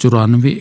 94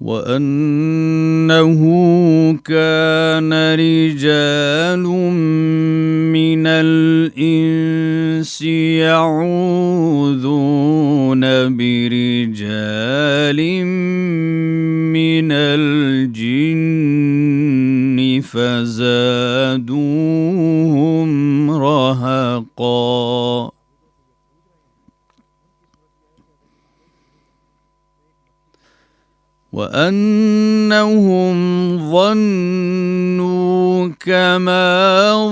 وأنه كان رجال من الإنس يعوذون برجال من الجن فزادوهم رهقا وأنهم ظنوا كما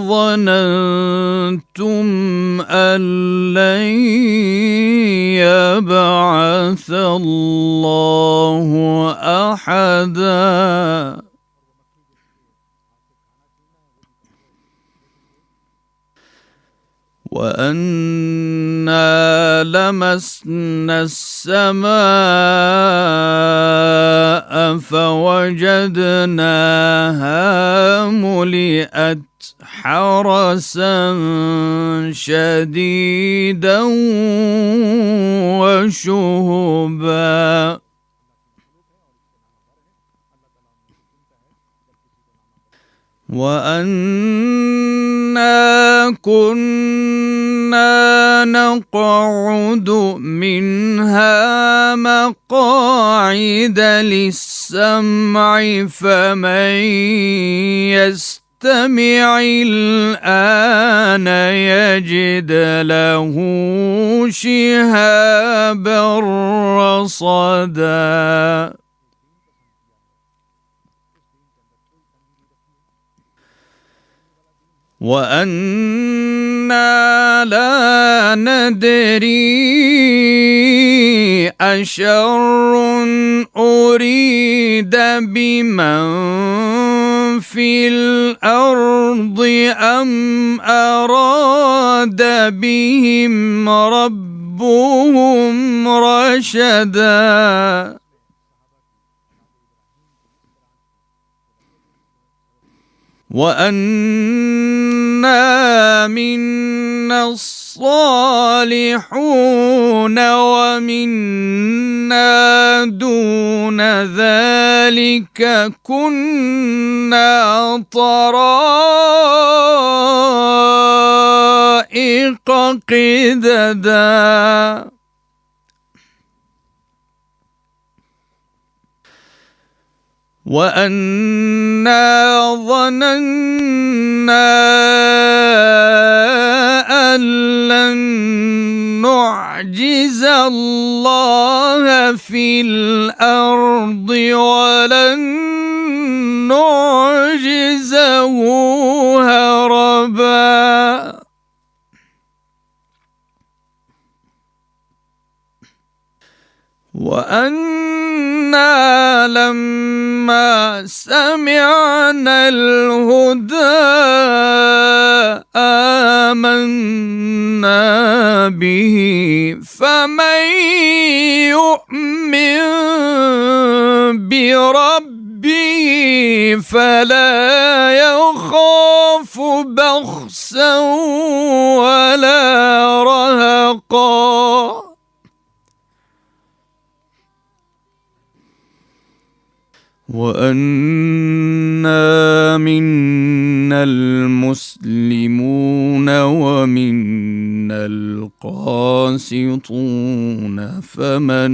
ظننتم أن لن يبعث الله أحدا وأنا لمسنا السماء فوجدناها ملئت حرسا شديدا وشهبا وأنا كنا نقعد منها مقاعد للسمع فمن يستمع الآن يجد له شهابا رصدا وأنا لا ندري أشر أريد بمن في الأرض أم أراد بهم ربهم رشدا وأنا منا الصالحون ومنا دون ذلك كنا طرائق قددا وأنا ظننا أن لن نعجز الله في الأرض ولن نعجزه هربا وأنا لما سمعنا الهدى آمنا به فمن يؤمن بربه فلا يخاف بخسا ولا رهقا وأنا منا المسلمون ومنا القاسطون فمن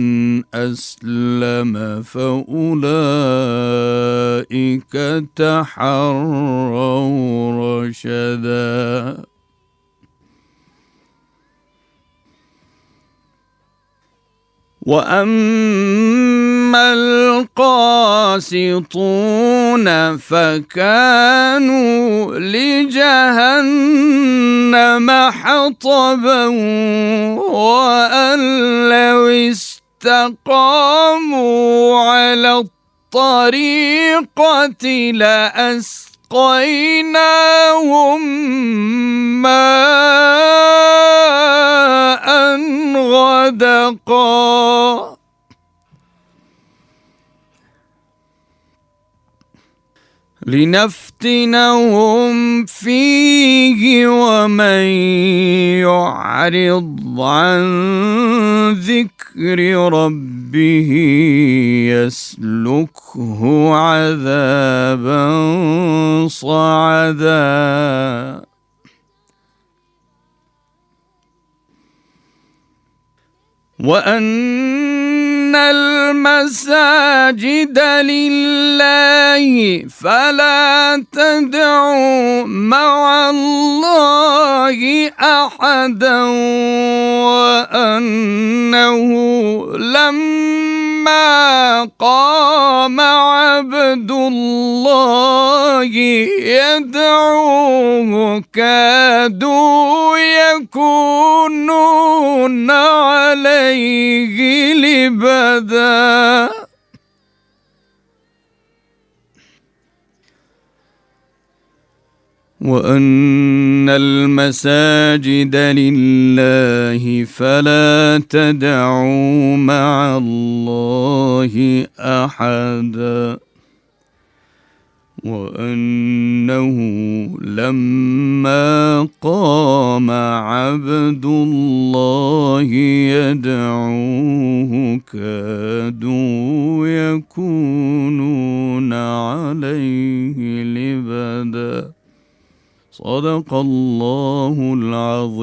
أسلم فأولئك تحروا رشدا وأما القاسطون فكانوا لجهنم حطبا وأن لو استقاموا على الطريقة لأسقيناهم ماء غدقا لنفتنهم فيه ومن يعرض عن ذكر ربه يسلكه عذابا صعدا وأن المساجد لله فلا تدعوا مع الله أحدا وأنه لما قام عبد الله يدعوه كادوا يكونون عليه لبدا وأن المساجد لله فلا تدعوا مع الله أحدا وأنه لما قام عبد الله يدعوه كادوا يكونون عليه لبدا صدق الله العظيم।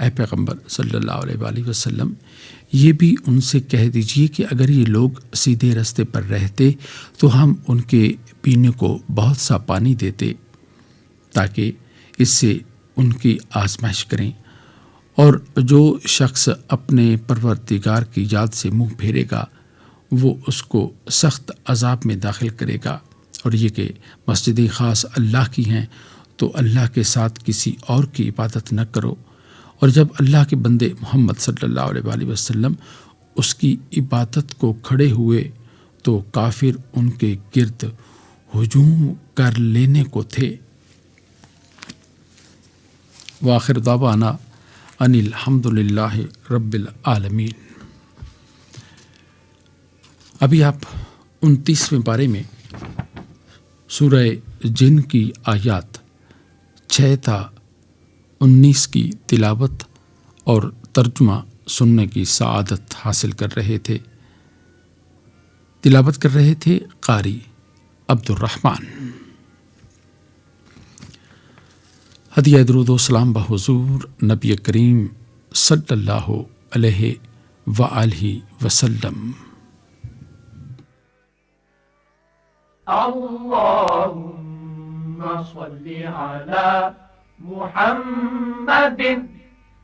اے پیغمبر صلی اللہ علیہ وآلہ وسلم، یہ بھی ان سے کہہ دیجئے کہ اگر یہ لوگ سیدھے راستے پر رہتے تو ہم ان کے پینے کو بہت سا پانی دیتے تاکہ اس سے ان کی آزمائش کریں، اور جو شخص اپنے پروردگار کی یاد سے منہ پھیرے گا وہ اس کو سخت عذاب میں داخل کرے گا، اور یہ کہ مسجدیں خاص اللہ کی ہیں تو اللہ کے ساتھ کسی اور کی عبادت نہ کرو، اور جب اللہ کے بندے محمد صلی اللہ علیہ وآلہ وسلم اس کی عبادت کو کھڑے ہوئے تو کافر ان کے گرد ہجوم کر لینے کو تھے۔ وآخر دعوانا ان الحمد للہ رب العالمین۔ ابھی آپ 29ویں پارے میں سورہ جن کی آیات 6 تا 19 کی تلاوت اور ترجمہ سننے کی سعادت حاصل کر رہے تھے۔ تلاوت کر رہے تھے قاری عبد الرحمن۔ ہدیہ درود و سلام بحضور نبی کریم صلی اللہ علیہ وآلہ وسلم۔ اللهم صل على محمد،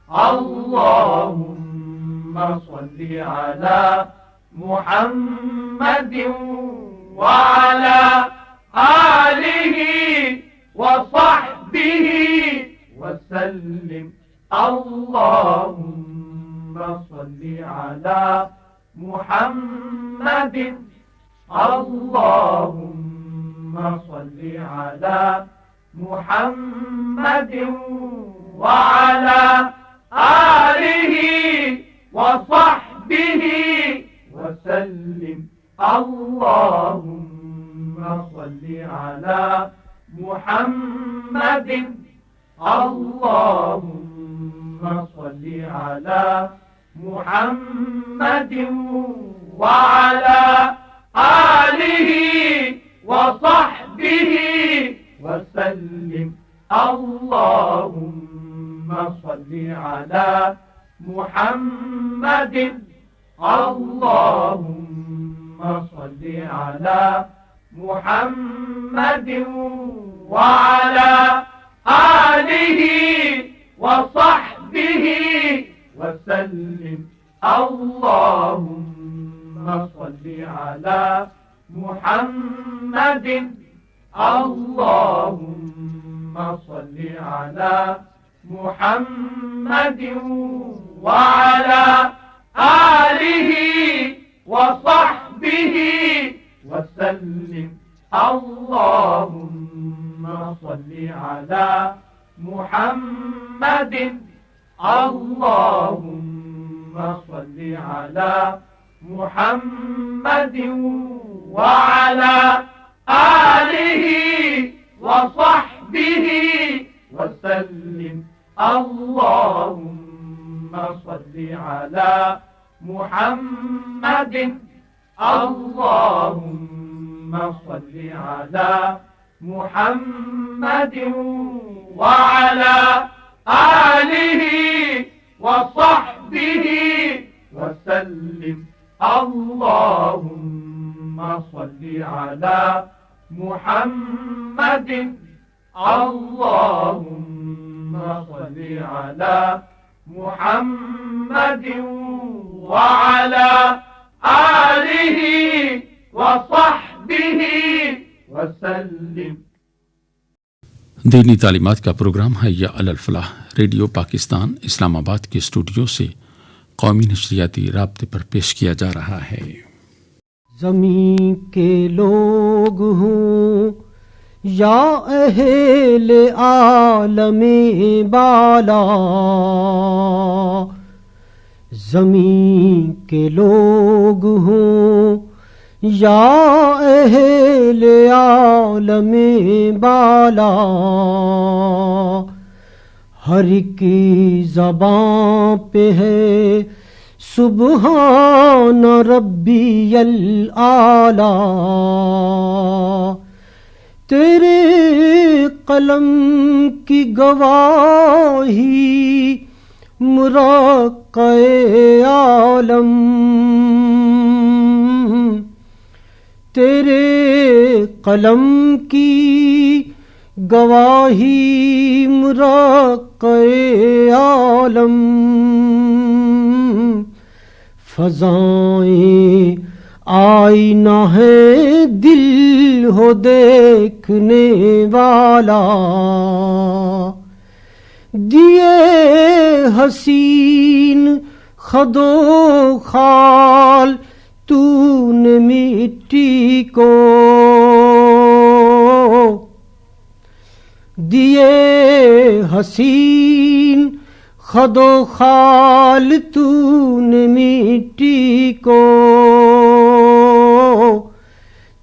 اللهم صل على محمد وعلى آله وصحبه وسلم، اللهم صل على محمد، اللهم صل على محمد وعلى آله وصحبه وسلم، اللهم صل على محمد، اللهم صل على محمد وعلى آله وصحبه وسلم، اللهم صل على محمد، اللهم صل على محمد وعلى آله وصحبه وسلم، اللهم صل على محمد، اللهم صل على محمد وعلى آله وصحبه وسلم، اللهم صل على محمد، اللهم صل على محمد وعلى آله وصحبه وسلم، اللهم صل على محمد، اللهم صل على محمد وعلى آله وصحبه وسلم، اللهم صل على محمد، اللهم صل على محمد وعلى آله وصحبه وسلم۔ دینی تعلیمات کا پروگرام حیا علی الفلاح ریڈیو پاکستان اسلام آباد کے اسٹوڈیو سے قومی نشریاتی رابطے پر پیش کیا جا رہا ہے۔ زمین کے لوگ ہوں یا اہل عالم بالا، زمین کے لوگ ہوں یا اہل عالم بالا، ہر ایک زبان پہ ہے سبحان ربی الاعلی، تیرے قلم کی گواہی مرقع عالم، تیرے قلم کی گواہی مرقع عالم، فضائیں آئینہ ہے دل ہو دیکھنے والا، دیے حسین خد و خال تو نے مٹی کو، دیے حسین خد و خال تو نے مٹی کو،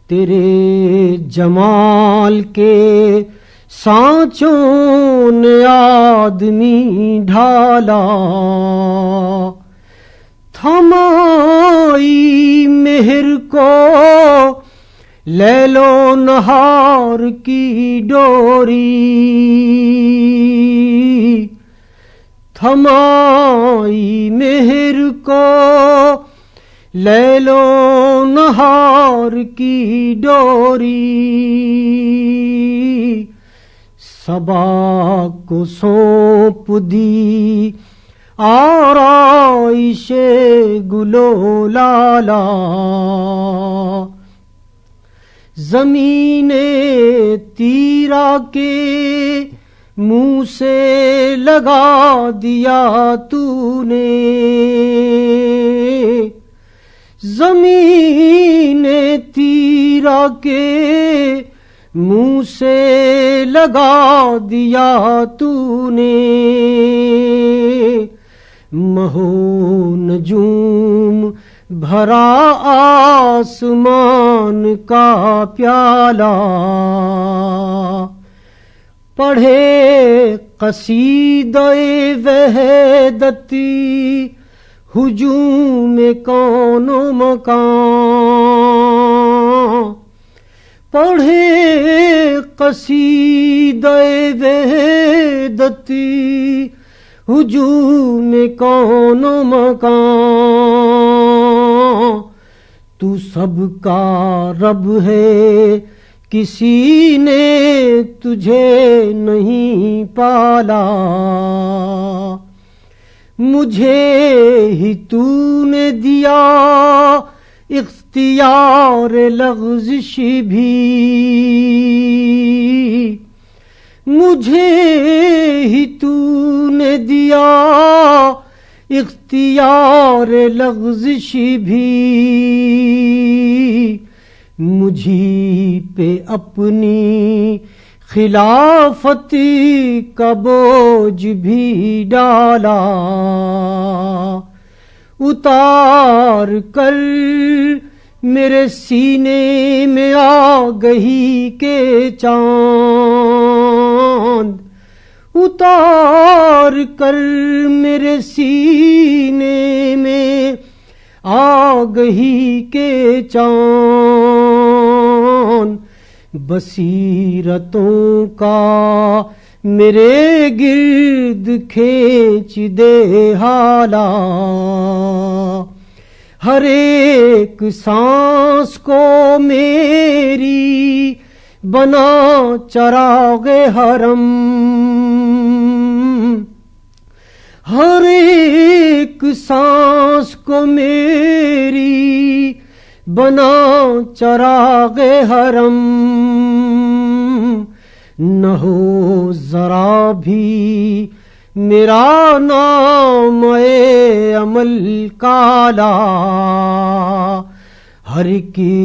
تیرے جمال کے سانچوں نے آدمی ڈھالا، تھمائی مہر کو لیل و نہار کی ڈوری، تھمائی مہر کو لیل و نہار کی ڈوری، صبا کو سونپ دی آرائش گل و لالا، زمین تیرا کے منہ سے لگا دیا تو نے، زمین تیرا کے منہ سے لگا دیا تو نے، مہو نجوم بھرا آسمان کا پیالہ، پڑھے قصیدہ وحدتی ہجوم کون و مکان، پڑھے قصیدہ وحدتی ہجوم کون و مکان، تو سب کا رب ہے کسی نے تجھے نہیں پالا، مجھے ہی تو نے دیا اختیار لغزش بھی، مجھے ہی تو نے دیا اختیار لغزش بھی، مجھی پہ اپنی خلافتی کا بوجھ بھی ڈالا، اتار کر میرے سینے میں آگہی کے چاند، اتار کر میرے سینے میں آگہی کے چاند، بصیرتوں کا میرے گرد کھینچ دے حالا، ہر ایک سانس کو میری بنا چراغ حرم، ہر ایک سانس کو میری بنا چراغ حرم، نہ ہو ذرا بھی میرا نام عمل کالا، ہر کی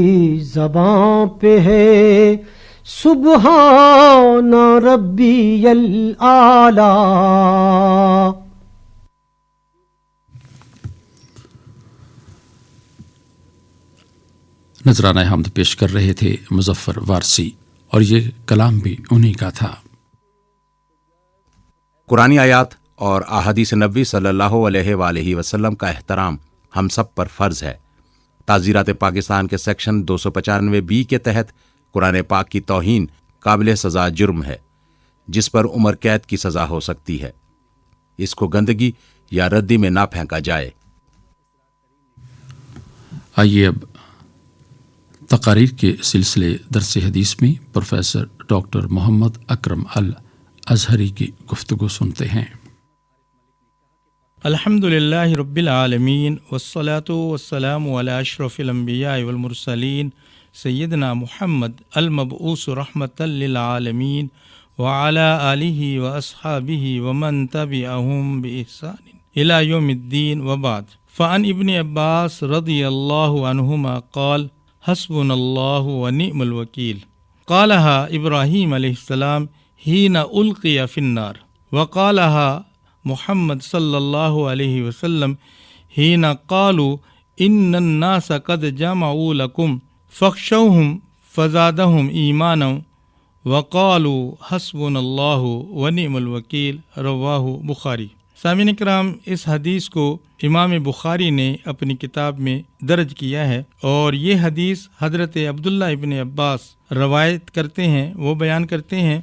زباں پہ ہے سبحان ربی الاعلی۔ نذرانہ حمد پیش کر رہے تھے مظفر وارسی، اور یہ کلام بھی انہی کا تھا۔ قرآنی آیات اور احادیث نبوی صلی اللہ علیہ وآلہ وسلم کا احترام ہم سب پر فرض ہے۔ تعزیرات پاکستان کے سیکشن 295 کے تحت قرآن پاک کی توہین قابل سزا جرم ہے، جس پر عمر قید کی سزا ہو سکتی ہے۔ اس کو گندگی یا ردی میں نہ پھینکا جائے۔ آئیے اب تقاریر کے سلسلے درس حدیث میں پروفیسر ڈاکٹر محمد اکرم الازہری کی گفتگو سنتے ہیں۔ الحمد للہ رب العالمین والصلاة والسلام علی اشرف الانبیاء والمرسلین سیدنا محمد المبعوث رحمۃ للعالمین وعلی آلہ واصحابہ ومن تبعہم بإحسان الی یوم الدین وبعد۔ فعن ابن عباس رضی اللہ عنہما قال حسبنا اللہ ونعم الوکیل قالها ابراہیم علیہ السلام حین القی فی النار وقالها محمد صلی اللہ علیہ وسلم حین قالوا ان الناس قد جمعوا لکم فاخشوہم فزادہم ایمانا وقالوا حسبنا اللہ ونعم الوکیل رواہ بخاری۔ سامعین کرام، اس حدیث کو امام بخاری نے اپنی کتاب میں درج کیا ہے، اور یہ حدیث حضرت عبداللہ ابن عباس روایت کرتے ہیں۔ وہ بیان کرتے ہیں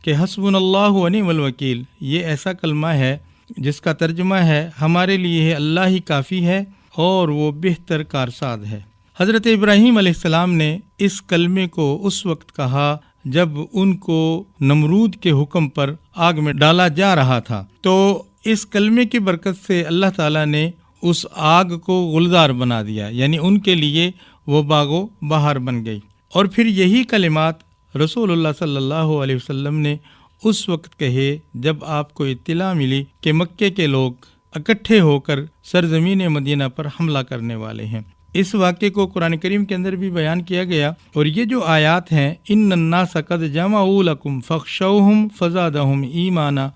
کہ حسبنا اللہ ونعم الوکیل یہ ایسا کلمہ ہے جس کا ترجمہ ہے ہمارے لیے اللہ ہی کافی ہے اور وہ بہتر کارساز ہے۔ حضرت ابراہیم علیہ السلام نے اس کلمے کو اس وقت کہا جب ان کو نمرود کے حکم پر آگ میں ڈالا جا رہا تھا، تو اس کلمے کی برکت سے اللہ تعالیٰ نے اس آگ کو گلزار بنا دیا، یعنی ان کے لیے وہ باغ و بہار بن گئی۔ اور پھر یہی کلمات رسول اللہ صلی اللہ علیہ وسلم نے اس وقت کہے جب آپ کو اطلاع ملی کہ مکے کے لوگ اکٹھے ہو کر سرزمین مدینہ پر حملہ کرنے والے ہیں۔ اس واقعے کو قرآن کریم کے اندر بھی بیان کیا گیا، اور یہ جو آیات ہیں ان الناس قد جمعوا لکم فاخشوہم فزادہم ایمانا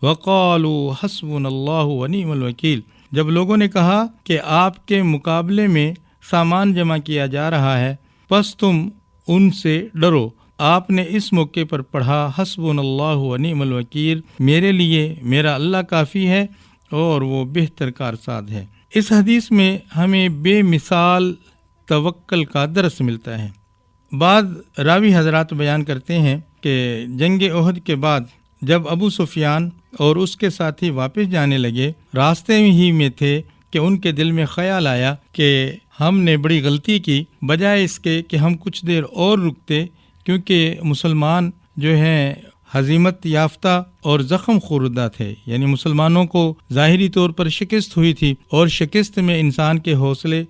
وقالوا حسبنا اللہ ونعم الوکیل، جب لوگوں نے کہا کہ آپ کے مقابلے میں سامان جمع کیا جا رہا ہے پس تم ان سے ڈرو، آپ نے اس موقع پر پڑھا حسبنا اللہ ونعم الوکیل، میرے لیے میرا اللہ کافی ہے اور وہ بہتر کارساز ہے۔ اس حدیث میں ہمیں بے مثال توکل کا درس ملتا ہے۔ بعض راوی حضرات بیان کرتے ہیں کہ جنگ احد کے بعد جب ابو سفیان اور اس کے ساتھی واپس جانے لگے، راستے ہی میں تھے کہ ان کے دل میں خیال آیا کہ ہم نے بڑی غلطی کی، بجائے اس کے کہ ہم کچھ دیر اور رکتے، کیونکہ مسلمان جو ہیں ہزیمت یافتہ اور زخم خوردہ تھے، یعنی مسلمانوں کو ظاہری طور پر شکست ہوئی تھی، اور شکست میں انسان کے حوصلے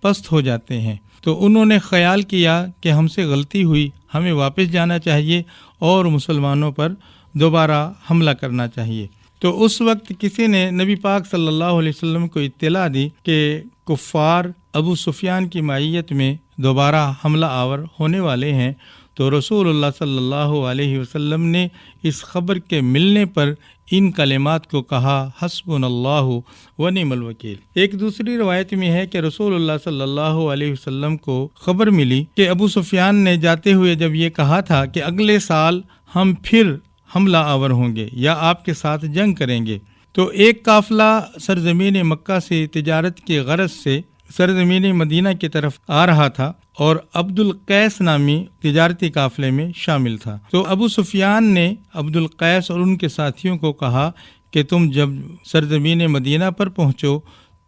پست ہو جاتے ہیں۔ تو انہوں نے خیال کیا کہ ہم سے غلطی ہوئی، ہمیں واپس جانا چاہیے اور مسلمانوں پر دوبارہ حملہ کرنا چاہیے۔ تو اس وقت کسی نے نبی پاک صلی اللہ علیہ وسلم کو اطلاع دی کہ کفار ابو سفیان کی معیت میں دوبارہ حملہ آور ہونے والے ہیں، تو رسول اللہ صلی اللہ علیہ وسلم نے اس خبر کے ملنے پر ان کلمات کو کہا حسبنا اللہ ونعم الوکیل۔ ایک دوسری روایت میں ہے کہ رسول اللہ صلی اللہ علیہ وسلم کو خبر ملی کہ ابو سفیان نے جاتے ہوئے جب یہ کہا تھا کہ اگلے سال ہم پھر حملہ آور ہوں گے یا آپ کے ساتھ جنگ کریں گے، تو ایک قافلہ سرزمین مکہ سے تجارت کی غرض سے سرزمین مدینہ کی طرف آ رہا تھا، اور عبد القیس نامی تجارتی قافلے میں شامل تھا۔ تو ابو سفیان نے عبد القیس اور ان کے ساتھیوں کو کہا کہ تم جب سرزمین مدینہ پر پہنچو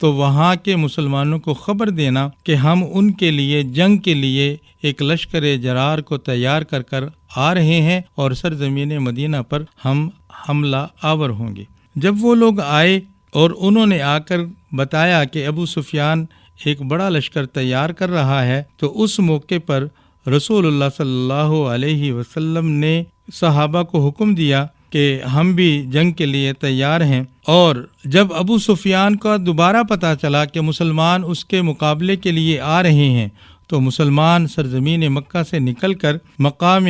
تو وہاں کے مسلمانوں کو خبر دینا کہ ہم ان کے لیے جنگ کے لیے ایک لشکر جرار کو تیار کر کر آ رہے ہیں، اور سرزمین مدینہ پر ہم حملہ آور ہوں گے۔ جب وہ لوگ آئے اور انہوں نے آ کر بتایا کہ ابو سفیان ایک بڑا لشکر تیار کر رہا ہے، تو اس موقع پر رسول اللہ صلی اللہ علیہ وسلم نے صحابہ کو حکم دیا کہ ہم بھی جنگ کے لیے تیار ہیں۔ اور جب ابو سفیان کا دوبارہ پتہ چلا کہ مسلمان اس کے مقابلے کے لیے آ رہے ہیں، تو مسلمان سرزمین مکہ سے نکل کر مقام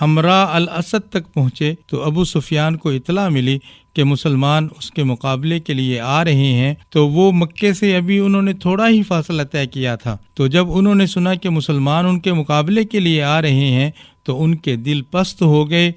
حمراء الاسد تک پہنچے، تو ابو سفیان کو اطلاع ملی کہ مسلمان اس کے مقابلے کے لیے آ رہے ہیں۔ تو وہ مکے سے ابھی انہوں نے تھوڑا ہی فاصلہ طے کیا تھا، تو جب انہوں نے سنا کہ مسلمان ان کے مقابلے کے لیے آ رہے ہیں تو ان کے دل پست ہو گئے،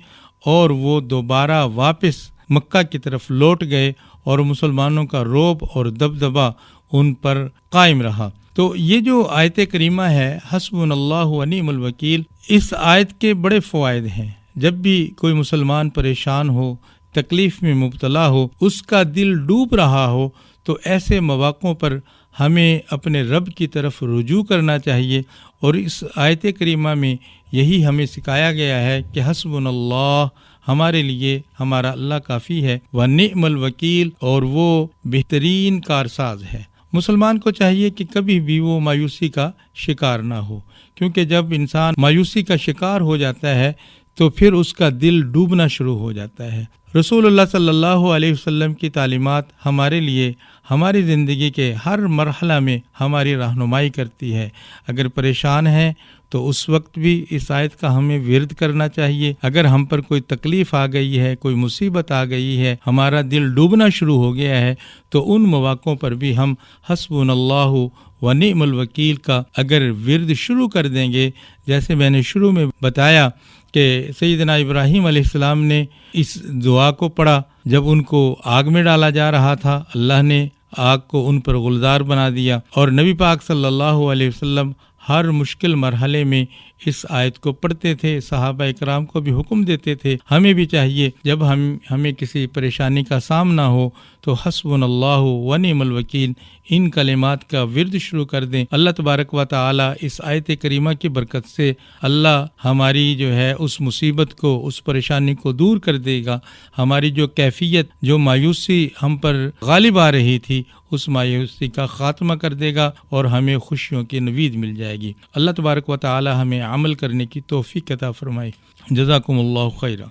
اور وہ دوبارہ واپس مکہ کی طرف لوٹ گئے، اور مسلمانوں کا رعب اور دبدبہ ان پر قائم رہا۔ تو یہ جو آیت کریمہ ہے حسبنا اللہ ونعم الوکیل، اس آیت کے بڑے فوائد ہیں۔ جب بھی کوئی مسلمان پریشان ہو، تکلیف میں مبتلا ہو، اس کا دل ڈوب رہا ہو، تو ایسے مواقعوں پر ہمیں اپنے رب کی طرف رجوع کرنا چاہیے۔ اور اس آیت کریمہ میں یہی ہمیں سکھایا گیا ہے کہ حسبنا اللہ، ہمارے لیے ہمارا اللہ کافی ہے، ونعم الوکیل، اور وہ بہترین کارساز ہے۔ مسلمان کو چاہیے کہ کبھی بھی وہ مایوسی کا شکار نہ ہو، کیونکہ جب انسان مایوسی کا شکار ہو جاتا ہے تو پھر اس کا دل ڈوبنا شروع ہو جاتا ہے۔ رسول اللہ صلی اللہ علیہ وسلم کی تعلیمات ہمارے لیے ہماری زندگی کے ہر مرحلہ میں ہماری رہنمائی کرتی ہے۔ اگر پریشان ہیں تو اس وقت بھی اس آیت کا ہمیں ورد کرنا چاہیے۔ اگر ہم پر کوئی تکلیف آ گئی ہے، کوئی مصیبت آ گئی ہے، ہمارا دل ڈوبنا شروع ہو گیا ہے، تو ان مواقعوں پر بھی ہم حسبنا اللہ ونعم الوکیل کا اگر ورد شروع کر دیں گے، جیسے میں نے شروع میں بتایا کہ سیدنا ابراہیم علیہ السلام نے اس دعا کو پڑھا جب ان کو آگ میں ڈالا جا رہا تھا، اللہ نے آگ کو ان پر گلزار بنا دیا، اور نبی پاک صلی اللہ علیہ وسلم ہر مشکل مرحلے میں اس آیت کو پڑھتے تھے، صحابہ اکرام کو بھی حکم دیتے تھے۔ ہمیں بھی چاہیے جب ہمیں کسی پریشانی کا سامنا ہو تو حسبنا اللہ ونعم الوکیل ان کلمات کا ورد شروع کر دیں۔ اللہ تبارک و تعالی اس آیت کریمہ کی برکت سے اللہ ہماری جو ہے اس مصیبت کو، اس پریشانی کو دور کر دے گا۔ ہماری جو کیفیت، جو مایوسی ہم پر غالب آ رہی تھی، اس مایوسی کا خاتمہ کر دے گا اور ہمیں خوشیوں کی نوید مل جائے گی۔ اللہ تبارک و تعالی ہمیں عمل کرنے کی توفیق عطا فرمائے۔ جزاکم اللہ خیرا۔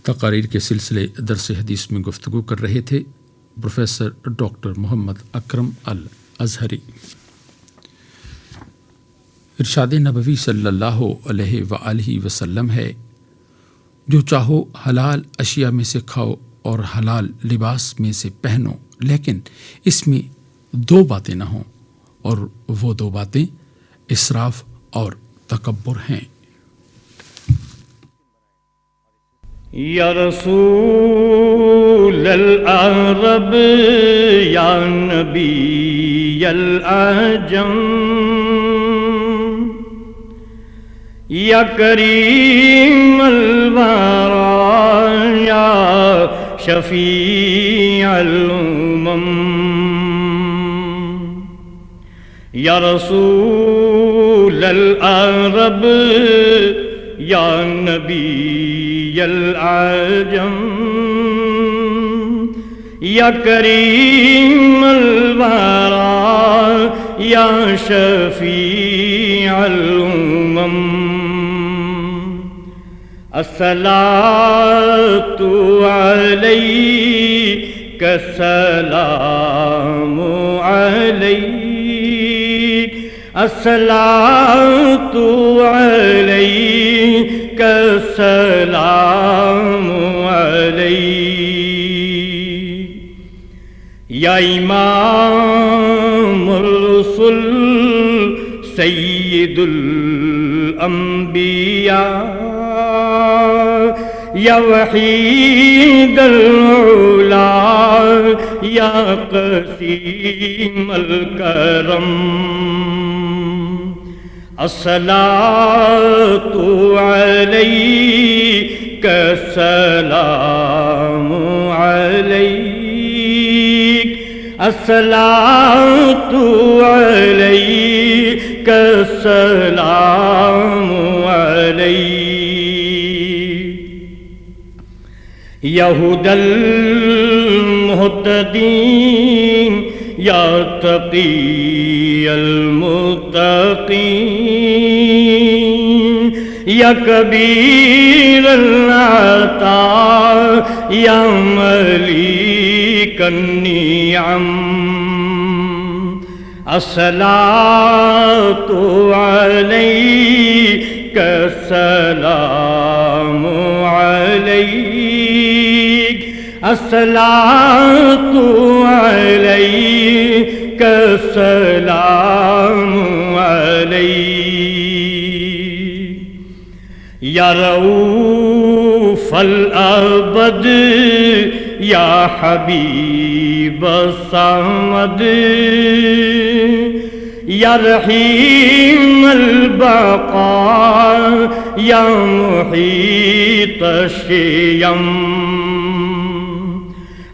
تقاریر کے سلسلے درس حدیث میں گفتگو کر رہے تھے پروفیسر ڈاکٹر محمد اکرم الازہری۔ ارشاد نبوی صلی اللہ علیہ وآلہ وسلم ہے، جو چاہو حلال اشیاء میں سے کھاؤ اور حلال لباس میں سے پہنو، لیکن اس میں دو باتیں نہ ہوں، اور وہ دو باتیں اسراف اور تکبر ہیں۔ یا رسول العرب یا نبی العجم یا کریم الورى یا شفیع الامم یا رسول العرب یا نبی العجم یا کریم الورى یا شفیع الامم الصلاۃ علیک السلام علیک الصلاۃ علیک السلام علیک یا امام الرسل سید الانبیاء یا وحید العلا یا قسیم الکرم الصلاۃ علیک السلام علیک الصلاۃ علیک السلام علیک یا ھدی المہتدین یا تقی المتقین یا کبیر العطا یا ملیک النعم الصلاۃ علیک السلام علیک الصلاۃ علیک السلام علیک یا رؤوف الابد یا حبیب الصمد یا رحیم البقاء یا محیط الشیم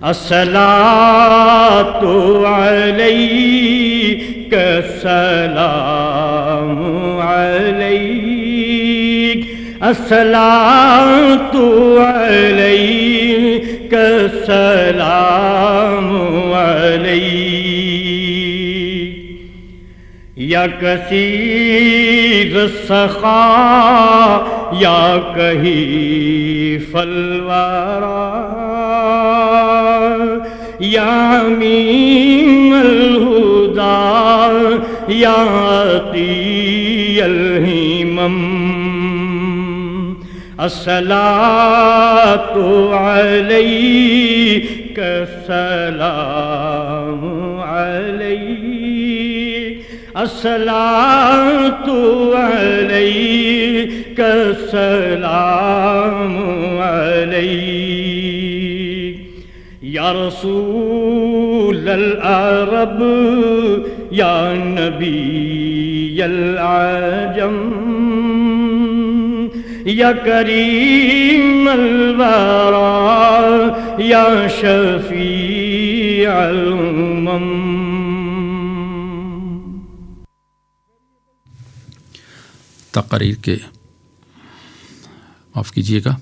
الصلاۃ علیک السلام علیک الصلاۃ علیک السلام علیک یا کثیر السخا یا کہیف الورا یا امین الہدی یا عطی الہمم الصلاۃ علیک السلام علیک الصلاۃ علیک السلام علیک یا رسول العرب یا نبی العجم یا کریم الورى یا شفیع الامم. تقریر کے معاف کیجیے گا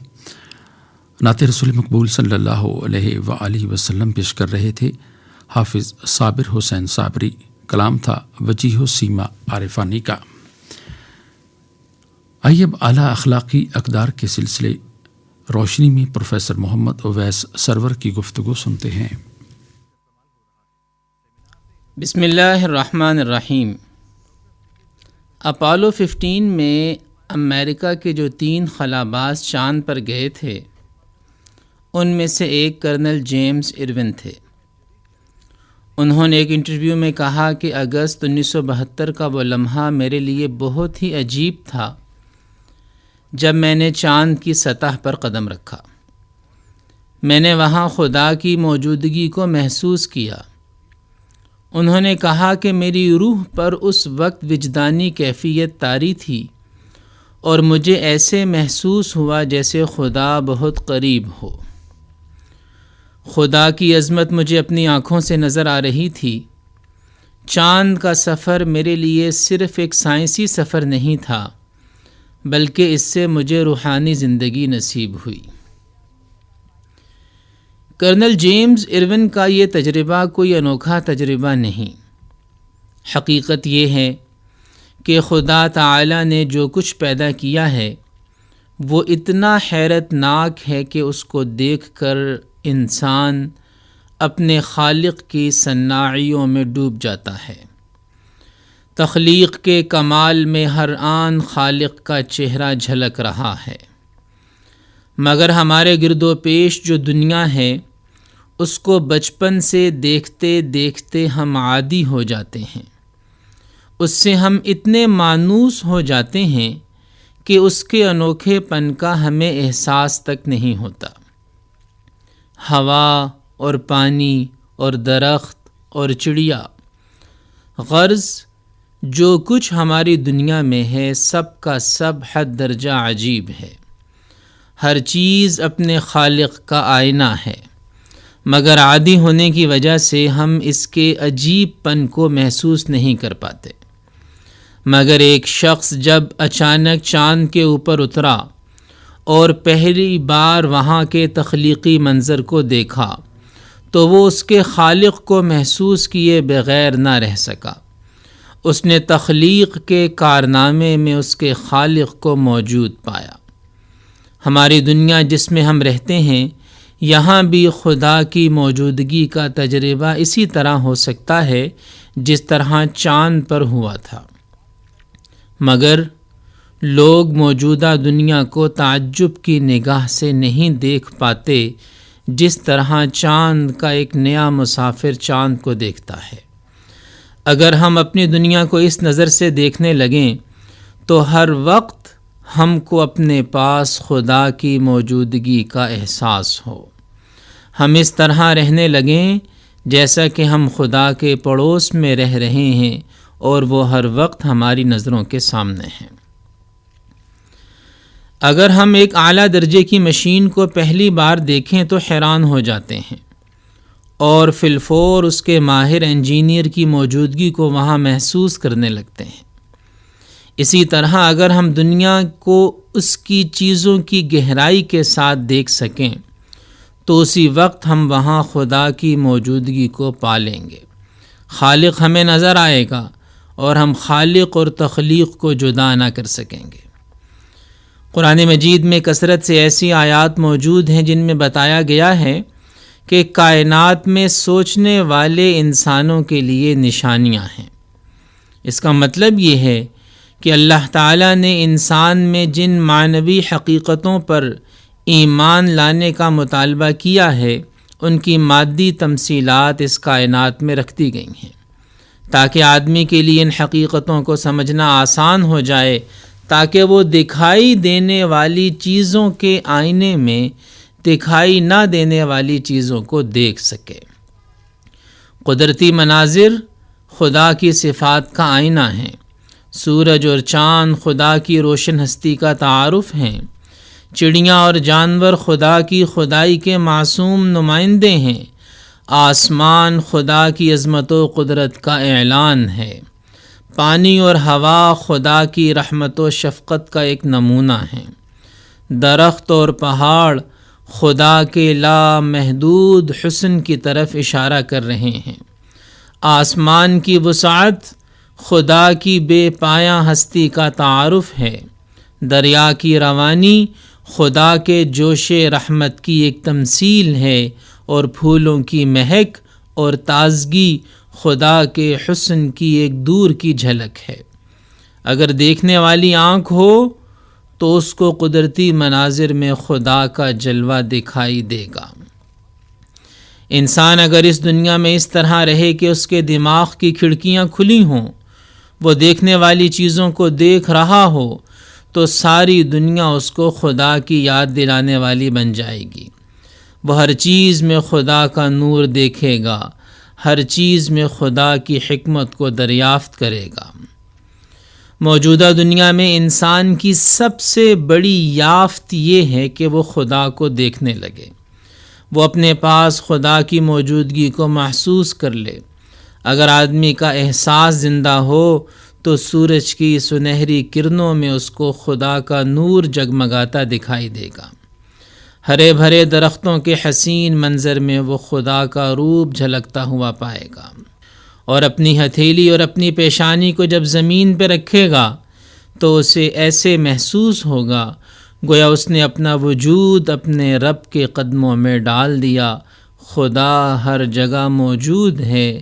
نعت رسول مقبول صلی اللہ علیہ وآلہ وسلم پیش کر رہے تھے حافظ صابر حسین صابری. کلام تھا وجیہ و سیما عارفانی کا. آئیے اب اعلیٰ اخلاقی اقدار کے سلسلے روشنی میں پروفیسر محمد اویس سرور کی گفتگو سنتے ہیں. بسم اللہ الرحمن الرحیم. اپولو 15 میں امریکہ کے جو 3 خلاباز چاند پر گئے تھے ان میں سے ایک کرنل جیمز ایرون تھے. انہوں نے ایک انٹرویو میں کہا کہ اگست 1972 کا وہ لمحہ میرے لیے بہت ہی عجیب تھا جب میں نے چاند کی سطح پر قدم رکھا. میں نے وہاں خدا کی موجودگی کو محسوس کیا. انہوں نے کہا کہ میری روح پر اس وقت وجدانی کیفیت طاری تھی اور مجھے ایسے محسوس ہوا جیسے خدا بہت قریب ہو. خدا کی عظمت مجھے اپنی آنکھوں سے نظر آ رہی تھی. چاند کا سفر میرے لیے صرف ایک سائنسی سفر نہیں تھا بلکہ اس سے مجھے روحانی زندگی نصیب ہوئی. کرنل جیمز ایرون کا یہ تجربہ کوئی انوکھا تجربہ نہیں. حقیقت یہ ہے کہ خدا تعالی نے جو کچھ پیدا کیا ہے وہ اتنا حیرت ناک ہے کہ اس کو دیکھ کر انسان اپنے خالق کی صناعیوں میں ڈوب جاتا ہے. تخلیق کے کمال میں ہر آن خالق کا چہرہ جھلک رہا ہے، مگر ہمارے گرد و پیش جو دنیا ہے اس کو بچپن سے دیکھتے دیکھتے ہم عادی ہو جاتے ہیں. اس سے ہم اتنے مانوس ہو جاتے ہیں کہ اس کے انوکھے پن کا ہمیں احساس تک نہیں ہوتا. ہوا اور پانی اور درخت اور چڑیا، غرض جو کچھ ہماری دنیا میں ہے سب کا سب حد درجہ عجیب ہے. ہر چیز اپنے خالق کا آئینہ ہے، مگر عادی ہونے کی وجہ سے ہم اس کے عجیب پن کو محسوس نہیں کر پاتے. مگر ایک شخص جب اچانک چاند کے اوپر اترا اور پہلی بار وہاں کے تخلیقی منظر کو دیکھا تو وہ اس کے خالق کو محسوس کیے بغیر نہ رہ سکا. اس نے تخلیق کے کارنامے میں اس کے خالق کو موجود پایا. ہماری دنیا جس میں ہم رہتے ہیں یہاں بھی خدا کی موجودگی کا تجربہ اسی طرح ہو سکتا ہے جس طرح چاند پر ہوا تھا، مگر لوگ موجودہ دنیا کو تعجب کی نگاہ سے نہیں دیکھ پاتے جس طرح چاند کا ایک نیا مسافر چاند کو دیکھتا ہے. اگر ہم اپنی دنیا کو اس نظر سے دیکھنے لگیں تو ہر وقت ہم کو اپنے پاس خدا کی موجودگی کا احساس ہو. ہم اس طرح رہنے لگیں جیسا کہ ہم خدا کے پڑوس میں رہ رہے ہیں اور وہ ہر وقت ہماری نظروں کے سامنے ہیں۔ اگر ہم ایک اعلیٰ درجے کی مشین کو پہلی بار دیکھیں تو حیران ہو جاتے ہیں اور فی الفور اس کے ماہر انجینئر کی موجودگی کو وہاں محسوس کرنے لگتے ہیں۔ اسی طرح اگر ہم دنیا کو اس کی چیزوں کی گہرائی کے ساتھ دیکھ سکیں تو اسی وقت ہم وہاں خدا کی موجودگی کو پا لیں گے۔ خالق ہمیں نظر آئے گا اور ہم خالق اور تخلیق کو جدا نہ کر سکیں گے۔ قرآن مجید میں کثرت سے ایسی آیات موجود ہیں جن میں بتایا گیا ہے کہ کائنات میں سوچنے والے انسانوں کے لیے نشانیاں ہیں۔ اس کا مطلب یہ ہے کہ اللہ تعالیٰ نے انسان میں جن معنوی حقیقتوں پر ایمان لانے کا مطالبہ کیا ہے ان کی مادی تمثیلات اس کائنات میں رکھ دی گئی ہیں تاکہ آدمی کے لیے ان حقیقتوں کو سمجھنا آسان ہو جائے، تاکہ وہ دکھائی دینے والی چیزوں کے آئینے میں دکھائی نہ دینے والی چیزوں کو دیکھ سکے۔ قدرتی مناظر خدا کی صفات کا آئینہ ہیں۔ سورج اور چاند خدا کی روشن ہستی کا تعارف ہیں۔ چڑیاں اور جانور خدا کی خدائی کے معصوم نمائندے ہیں۔ آسمان خدا کی عظمت و قدرت کا اعلان ہے۔ پانی اور ہوا خدا کی رحمت و شفقت کا ایک نمونہ ہے۔ درخت اور پہاڑ خدا کے لامحدود حسن کی طرف اشارہ کر رہے ہیں۔ آسمان کی وسعت خدا کی بے پایاں ہستی کا تعارف ہے۔ دریا کی روانی خدا کے جوش رحمت کی ایک تمثیل ہے اور پھولوں کی مہک اور تازگی خدا کے حسن کی ایک دور کی جھلک ہے۔ اگر دیکھنے والی آنکھ ہو تو اس کو قدرتی مناظر میں خدا کا جلوہ دکھائی دے گا۔ انسان اگر اس دنیا میں اس طرح رہے کہ اس کے دماغ کی کھڑکیاں کھلی ہوں، وہ دیکھنے والی چیزوں کو دیکھ رہا ہو، تو ساری دنیا اس کو خدا کی یاد دلانے والی بن جائے گی۔ وہ ہر چیز میں خدا کا نور دیکھے گا، ہر چیز میں خدا کی حکمت کو دریافت کرے گا۔ موجودہ دنیا میں انسان کی سب سے بڑی یافت یہ ہے کہ وہ خدا کو دیکھنے لگے، وہ اپنے پاس خدا کی موجودگی کو محسوس کر لے۔ اگر آدمی کا احساس زندہ ہو تو سورج کی سنہری کرنوں میں اس کو خدا کا نور جگمگاتا دکھائی دے گا۔ ہرے بھرے درختوں کے حسین منظر میں وہ خدا کا روپ جھلکتا ہوا پائے گا، اور اپنی ہتھیلی اور اپنی پیشانی کو جب زمین پہ رکھے گا تو اسے ایسے محسوس ہوگا گویا اس نے اپنا وجود اپنے رب کے قدموں میں ڈال دیا۔ خدا ہر جگہ موجود ہے،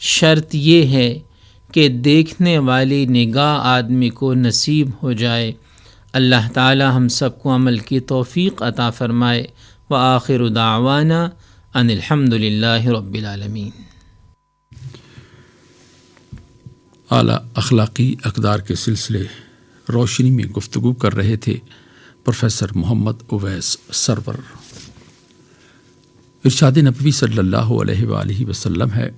شرط یہ ہے کہ دیکھنے والی نگاہ آدمی کو نصیب ہو جائے۔ اللہ تعالی ہم سب کو عمل کی توفیق عطا فرمائے۔ وآخر دعوانا ان الحمد للہ رب العالمین۔ اعلیٰ اخلاقی اقدار کے سلسلے روشنی میں گفتگو کر رہے تھے پروفیسر محمد اویس سرور۔ ارشاد نبوی صلی اللہ علیہ وآلہ وسلم ہے،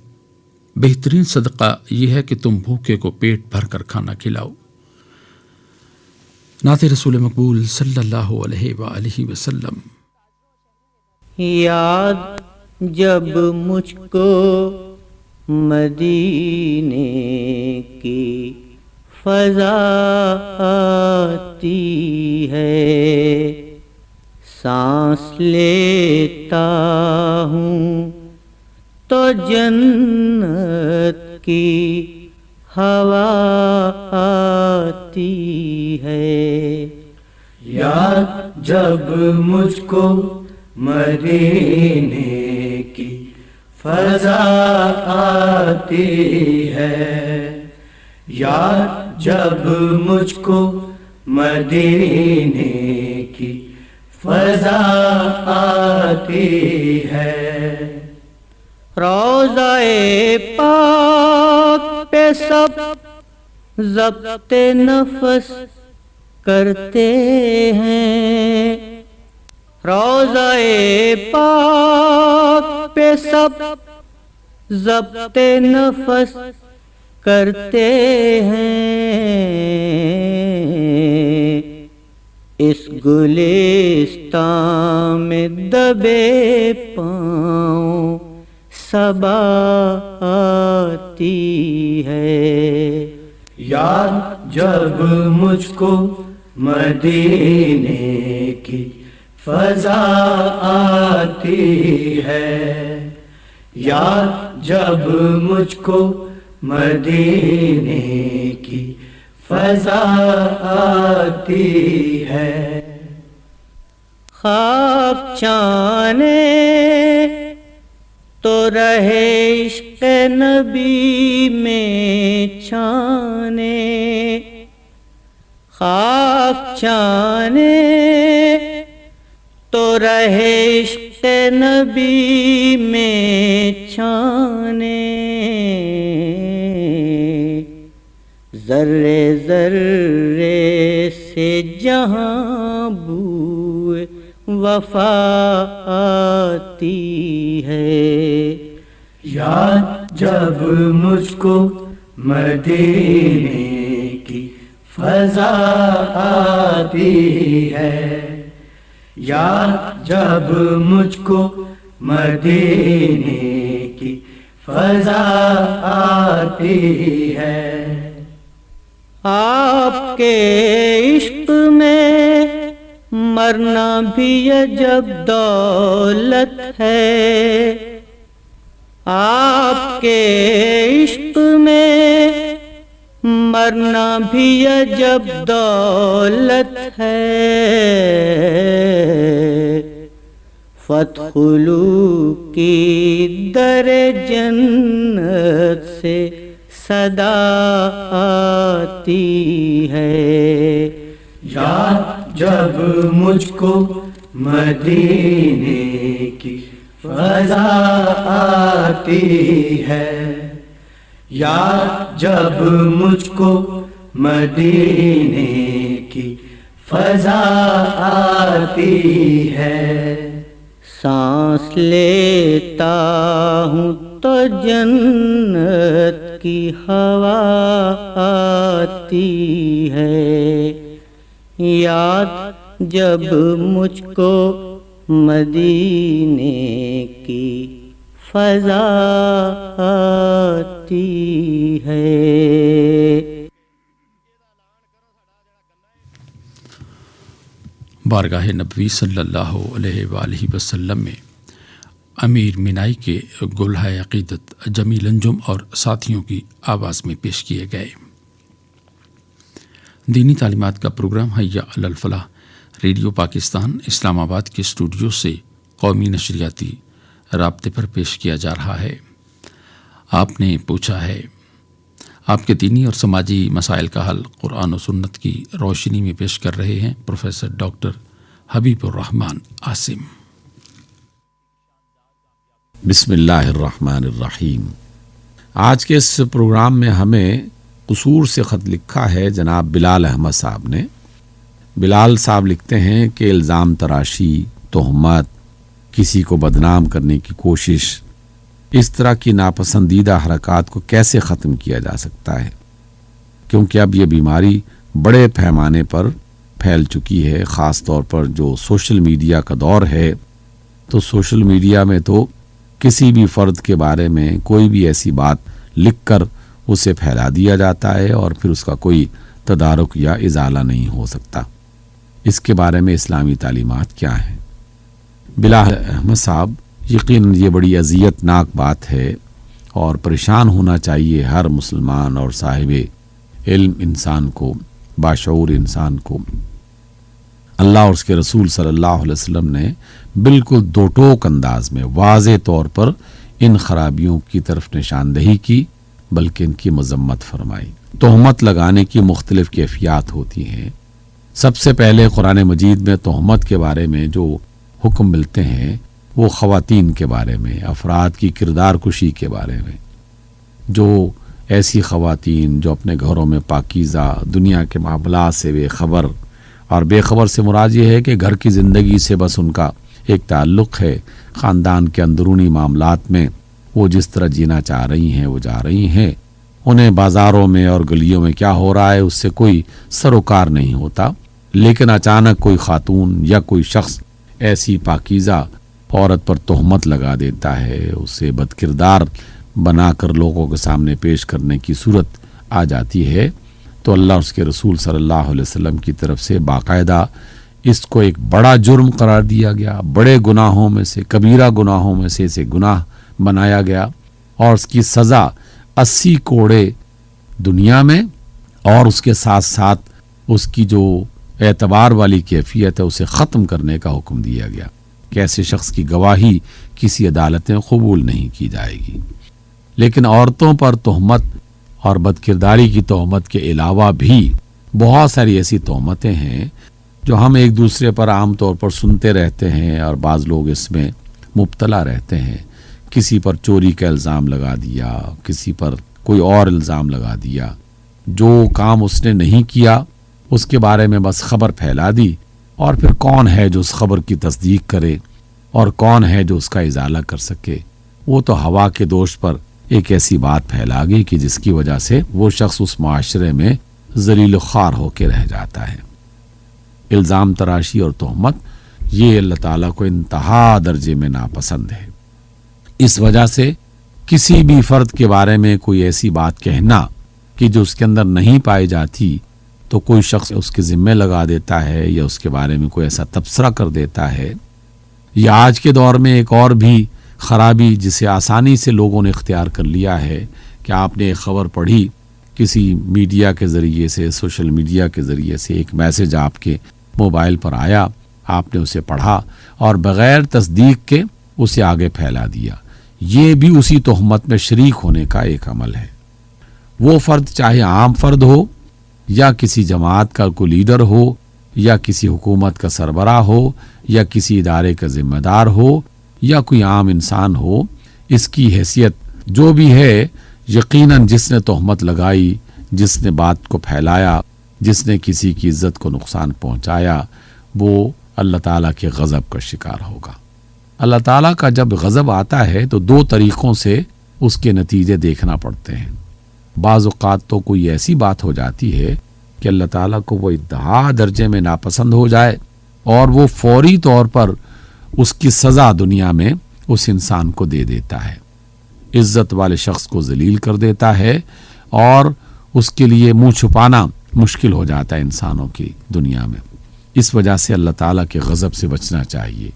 بہترین صدقہ یہ ہے کہ تم بھوکے کو پیٹ بھر کر کھانا کھلاؤ۔ نعت رسول مقبول صلی اللہ علیہ وآلہ وسلم۔ یاد جب مجھ کو مدینے کی فضا آتی ہے، سانس لیتا ہوں تو جنت کی ہوا آتی ہے۔ یاد جب مجھ کو مدینے کی فضا آتی ہے، یاد جب مجھ کو مدینے کی فضا آتی ہے۔ روضہ پاک پہ سب ضبط نفس کرتے ہیں، روضہ پاک پہ سب ضبط نفس کرتے ہیں اس گلستان میں دبے پاؤں صبا آتی ہے. یاد جب مجھ کو مدینے کی فضا آتی ہے، یاد جب مجھ کو مدینے کی فضا آتی ہے. خواب چانے تو رہے عشق نبی میں چھانے، خواب چانے تو رہے عشق نبی میں چھانے. ذرے ذرے سے جہاں بوئے وفا آتی ہے. یاد جب مجھ کو مدینے کی فضا آتی ہے، یاد جب مجھ کو مدینے کی فضا آتی ہے. آپ کے عشق میں مرنا بھی عجب دولت ہے، آپ کے عشق میں مرنا بھی عجب دولت ہے. فادخلوا کی در جنت سے صدا آتی ہے. یاد جب مجھ کو مدینے کی فضا آتی ہے، یاد جب مجھ کو مدینے کی فضا آتی ہے. سانس لیتا ہوں تو جنت کی ہوا آتی ہے. یاد جب مجھ کو مدینے کی فضا آتی ہے. بارگاہ نبوی صلی اللہ علیہ وآلہ وسلم میں امیر مینائی کے گلہ عقیدت جمیل انجم اور ساتھیوں کی آواز میں پیش کیے گئے. دینی تعلیمات کا پروگرام حیا علی الفلاح ریڈیو پاکستان اسلام آباد کے اسٹوڈیو سے قومی نشریاتی رابطے پر پیش کیا جا رہا ہے. آپ نے پوچھا ہے، آپ کے دینی اور سماجی مسائل کا حل قرآن و سنت کی روشنی میں پیش کر رہے ہیں پروفیسر ڈاکٹر حبیب الرحمان عاصم. بسم اللہ الرحمن الرحیم. آج کے اس پروگرام میں ہمیں قصور سے خط لکھا ہے جناب بلال احمد صاحب نے. بلال صاحب لکھتے ہیں کہ الزام تراشی، تہمت، کسی کو بدنام کرنے کی کوشش، اس طرح کی ناپسندیدہ حرکات کو کیسے ختم کیا جا سکتا ہے، کیونکہ اب یہ بیماری بڑے پیمانے پر پھیل چکی ہے. خاص طور پر جو سوشل میڈیا کا دور ہے، تو سوشل میڈیا میں تو کسی بھی فرد کے بارے میں کوئی بھی ایسی بات لکھ کر اسے پھیلا دیا جاتا ہے اور پھر اس کا کوئی تدارک یا ازالہ نہیں ہو سکتا. اس کے بارے میں اسلامی تعلیمات کیا ہیں؟ بلال احمد صاحب، یقیناً یہ بڑی اذیت ناک بات ہے اور پریشان ہونا چاہیے ہر مسلمان اور صاحب علم انسان کو، باشعور انسان کو. اللہ اور اس کے رسول صلی اللہ علیہ وسلم نے بالکل دو ٹوک انداز میں واضح طور پر ان خرابیوں کی طرف نشاندہی کی، بلکہ ان کی مذمت فرمائی. تہمت لگانے کی مختلف کیفیات ہوتی ہیں. سب سے پہلے قرآن مجید میں تہمت کے بارے میں جو حکم ملتے ہیں وہ خواتین کے بارے میں، افراد کی کردار کشی کے بارے میں. جو ایسی خواتین جو اپنے گھروں میں پاکیزہ، دنیا کے معاملات سے بے خبر، اور بے خبر سے مراد یہ ہے کہ گھر کی زندگی سے بس ان کا ایک تعلق ہے، خاندان کے اندرونی معاملات میں وہ جس طرح جینا چاہ رہی ہیں وہ جا رہی ہیں، انہیں بازاروں میں اور گلیوں میں کیا ہو رہا ہے اس سے کوئی سروکار نہیں ہوتا، لیکن اچانک کوئی خاتون یا کوئی شخص ایسی پاکیزہ عورت پر تہمت لگا دیتا ہے، اسے بدکردار بنا کر لوگوں کے سامنے پیش کرنے کی صورت آ جاتی ہے، تو اللہ اور اس کے رسول صلی اللہ علیہ وسلم کی طرف سے باقاعدہ اس کو ایک بڑا جرم قرار دیا گیا، بڑے گناہوں میں سے، کبیرہ گناہوں میں سے اسے گناہ بنایا گیا، اور اس کی سزا 80 کوڑے دنیا میں، اور اس کے ساتھ ساتھ اس کی جو اعتبار والی کیفیت ہے اسے ختم کرنے کا حکم دیا گیا کہ ایسے شخص کی گواہی کسی عدالت میں قبول نہیں کی جائے گی۔ لیکن عورتوں پر تہمت اور بدکرداری کی تہمت کے علاوہ بھی بہت ساری ایسی تہمتیں ہیں جو ہم ایک دوسرے پر عام طور پر سنتے رہتے ہیں، اور بعض لوگ اس میں مبتلا رہتے ہیں۔ کسی پر چوری کا الزام لگا دیا، کسی پر کوئی اور الزام لگا دیا، جو کام اس نے نہیں کیا اس کے بارے میں بس خبر پھیلا دی، اور پھر کون ہے جو اس خبر کی تصدیق کرے اور کون ہے جو اس کا ازالہ کر سکے؟ وہ تو ہوا کے دوش پر ایک ایسی بات پھیلا گئی کہ جس کی وجہ سے وہ شخص اس معاشرے میں ذلیل و خوار ہو کے رہ جاتا ہے۔ الزام تراشی اور تہمت یہ اللہ تعالیٰ کو انتہا درجے میں ناپسند ہے۔ اس وجہ سے کسی بھی فرد کے بارے میں کوئی ایسی بات کہنا کہ جو اس کے اندر نہیں پائی جاتی تو کوئی شخص اس کے ذمے لگا دیتا ہے، یا اس کے بارے میں کوئی ایسا تبصرہ کر دیتا ہے۔ یا آج کے دور میں ایک اور بھی خرابی جسے آسانی سے لوگوں نے اختیار کر لیا ہے کہ آپ نے ایک خبر پڑھی، کسی میڈیا کے ذریعے سے، سوشل میڈیا کے ذریعے سے ایک میسج آپ کے موبائل پر آیا، آپ نے اسے پڑھا اور بغیر تصدیق کے اسے آگے پھیلا دیا۔ یہ بھی اسی تہمت میں شریک ہونے کا ایک عمل ہے۔ وہ فرد چاہے عام فرد ہو، یا کسی جماعت کا کوئی لیڈر ہو، یا کسی حکومت کا سربراہ ہو، یا کسی ادارے کا ذمہ دار ہو، یا کوئی عام انسان ہو، اس کی حیثیت جو بھی ہے، یقیناً جس نے تہمت لگائی، جس نے بات کو پھیلایا، جس نے کسی کی عزت کو نقصان پہنچایا، وہ اللہ تعالیٰ کے غضب کا شکار ہوگا۔ اللہ تعالیٰ کا جب غضب آتا ہے تو 2 طریقوں سے اس کے نتیجے دیکھنا پڑتے ہیں۔ بعض اوقات تو کوئی ایسی بات ہو جاتی ہے کہ اللہ تعالیٰ کو وہ انتہا درجے میں ناپسند ہو جائے، اور وہ فوری طور پر اس کی سزا دنیا میں اس انسان کو دے دیتا ہے، عزت والے شخص کو ذلیل کر دیتا ہے، اور اس کے لیے منہ چھپانا مشکل ہو جاتا ہے انسانوں کی دنیا میں۔ اس وجہ سے اللہ تعالیٰ کے غضب سے بچنا چاہیے،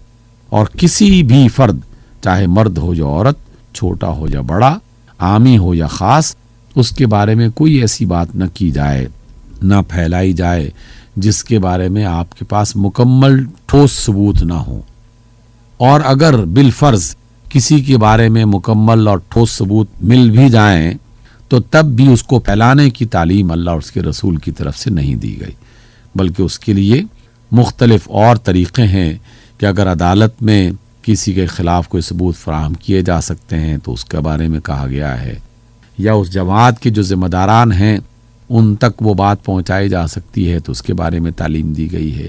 اور کسی بھی فرد، چاہے مرد ہو یا عورت، چھوٹا ہو یا بڑا، عامی ہو یا خاص، اس کے بارے میں کوئی ایسی بات نہ کی جائے، نہ پھیلائی جائے جس کے بارے میں آپ کے پاس مکمل ٹھوس ثبوت نہ ہو۔ اور اگر بالفرض کسی کے بارے میں مکمل اور ٹھوس ثبوت مل بھی جائیں تو تب بھی اس کو پھیلانے کی تعلیم اللہ اور اس کے رسول کی طرف سے نہیں دی گئی، بلکہ اس کے لیے مختلف اور طریقے ہیں کہ اگر عدالت میں کسی کے خلاف کوئی ثبوت فراہم کیے جا سکتے ہیں تو اس کے بارے میں کہا گیا ہے، یا اس جماعت کے جو ذمہ داران ہیں ان تک وہ بات پہنچائی جا سکتی ہے تو اس کے بارے میں تعلیم دی گئی ہے۔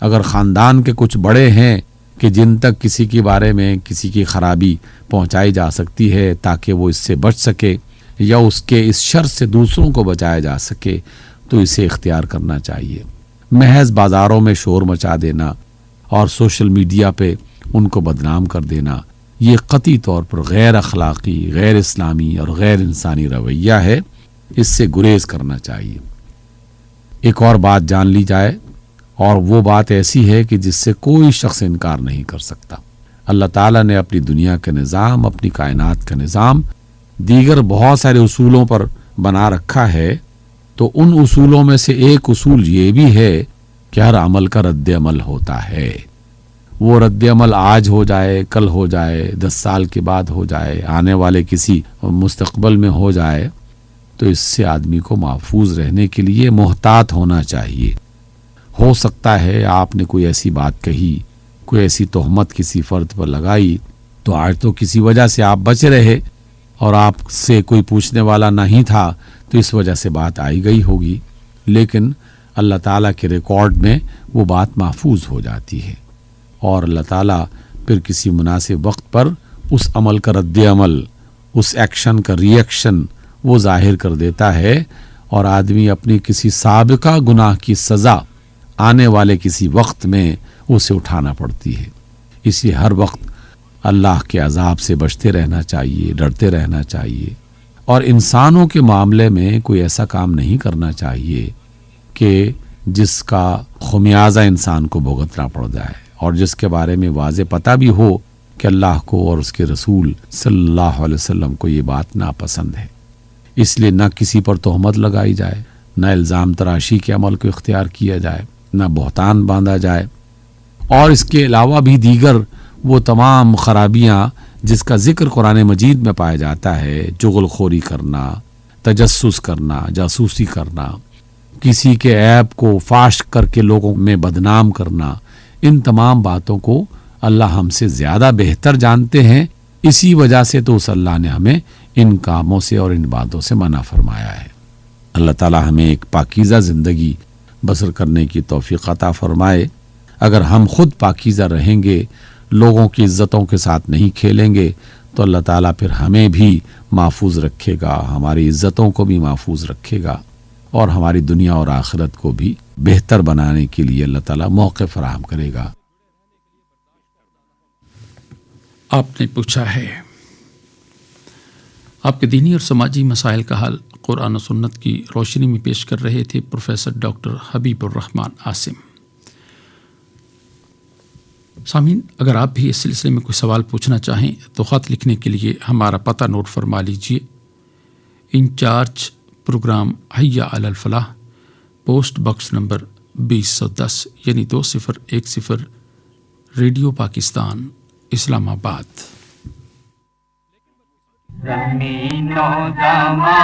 اگر خاندان کے کچھ بڑے ہیں کہ جن تک کسی کے بارے میں کسی کی خرابی پہنچائی جا سکتی ہے تاکہ وہ اس سے بچ سکے، یا اس کے اس شر سے دوسروں کو بچایا جا سکے، تو اسے اختیار کرنا چاہیے۔ محض بازاروں میں شور مچا دینا اور سوشل میڈیا پہ ان کو بدنام کر دینا، یہ قطعی طور پر غیر اخلاقی، غیر اسلامی اور غیر انسانی رویہ ہے، اس سے گریز کرنا چاہیے۔ ایک اور بات جان لی جائے، اور وہ بات ایسی ہے کہ جس سے کوئی شخص انکار نہیں کر سکتا۔ اللہ تعالیٰ نے اپنی دنیا کا نظام، اپنی کائنات کا نظام دیگر بہت سارے اصولوں پر بنا رکھا ہے، تو ان اصولوں میں سے ایک اصول یہ بھی ہے کہ ہر عمل کا رد عمل ہوتا ہے۔ وہ رد عمل آج ہو جائے، کل ہو جائے، 10 سال کے بعد ہو جائے، آنے والے کسی مستقبل میں ہو جائے، تو اس سے آدمی کو محفوظ رہنے کے لیے محتاط ہونا چاہیے۔ ہو سکتا ہے آپ نے کوئی ایسی بات کہی، کوئی ایسی تہمت کسی فرد پر لگائی، تو آج تو کسی وجہ سے آپ بچ رہے اور آپ سے کوئی پوچھنے والا نہیں تھا، تو اس وجہ سے بات آئی گئی ہوگی، لیکن اللہ تعالیٰ کے ریکارڈ میں وہ بات محفوظ ہو جاتی ہے، اور اللہ تعالیٰ پھر کسی مناسب وقت پر اس عمل کا رد عمل، اس ایکشن کا ری ایکشن، وہ ظاہر کر دیتا ہے، اور آدمی اپنی کسی سابقہ گناہ کی سزا آنے والے کسی وقت میں اسے اٹھانا پڑتی ہے۔ اس لیے ہر وقت اللہ کے عذاب سے بچتے رہنا چاہیے، ڈرتے رہنا چاہیے، اور انسانوں کے معاملے میں کوئی ایسا کام نہیں کرنا چاہیے کہ جس کا خمیازہ انسان کو بھگتنا پڑ جائے، اور جس کے بارے میں واضح پتہ بھی ہو کہ اللہ کو اور اس کے رسول صلی اللہ علیہ وسلم کو یہ بات ناپسند ہے۔ اس لیے نہ کسی پر تہمت لگائی جائے، نہ الزام تراشی کے عمل کو اختیار کیا جائے، نہ بہتان باندھا جائے، اور اس کے علاوہ بھی دیگر وہ تمام خرابیاں جس کا ذکر قرآن مجید میں پایا جاتا ہے، چغل خوری کرنا، تجسس کرنا، جاسوسی کرنا، کسی کے عیب کو فاش کر کے لوگوں میں بدنام کرنا، ان تمام باتوں کو اللہ ہم سے زیادہ بہتر جانتے ہیں۔ اسی وجہ سے تو اس اللہ نے ہمیں ان کاموں سے اور ان باتوں سے منع فرمایا ہے۔ اللہ تعالی ہمیں ایک پاکیزہ زندگی بسر کرنے کی توفیق عطا فرمائے۔ اگر ہم خود پاکیزہ رہیں گے، لوگوں کی عزتوں کے ساتھ نہیں کھیلیں گے، تو اللہ تعالیٰ پھر ہمیں بھی محفوظ رکھے گا، ہماری عزتوں کو بھی محفوظ رکھے گا، اور ہماری دنیا اور آخرت کو بھی بہتر بنانے کے لیے اللہ تعالیٰ موقع فراہم کرے گا۔ آپ نے پوچھا ہے، آپ کے دینی اور سماجی مسائل کا حل قرآن و سنت کی روشنی میں پیش کر رہے تھے پروفیسر ڈاکٹر حبیب الرحمان عاصم۔ سامعین، اگر آپ بھی اس سلسلے میں کوئی سوال پوچھنا چاہیں تو خط لکھنے کے لیے ہمارا پتہ نوٹ فرما لیجیے۔ انچارج پروگرام حیا علی الفلاح، پوسٹ باکس نمبر 2010 یعنی 2010 ریڈیو پاکستان، اسلام آباد۔ زمین و زمان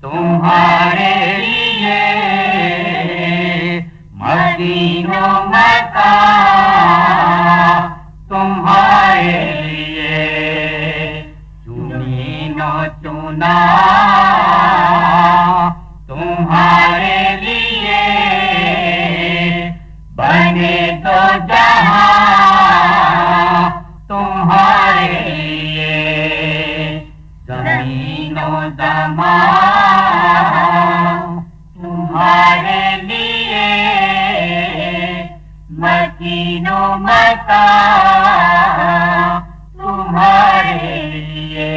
تمہارے لیے، مدین و مکان تمہارے لیے، چنین و چنا تمہارے لیے، بنے دو جہاں تمہارے لیے، زمین و زمان تمہارے لیے، مکین و مکان تمہارے لیے،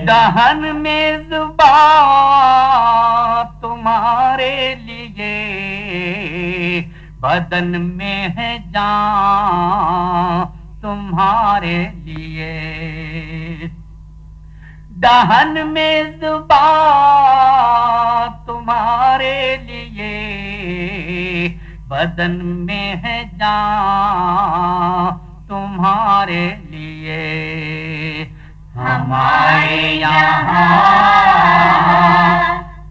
دہن میں زبان تمہارے لیے، بدن میں ہے جان تمہارے لیے، دہن میں زبان تمہارے لیے، بدن میں ہے جان تمہارے لیے، ہمارے یہاں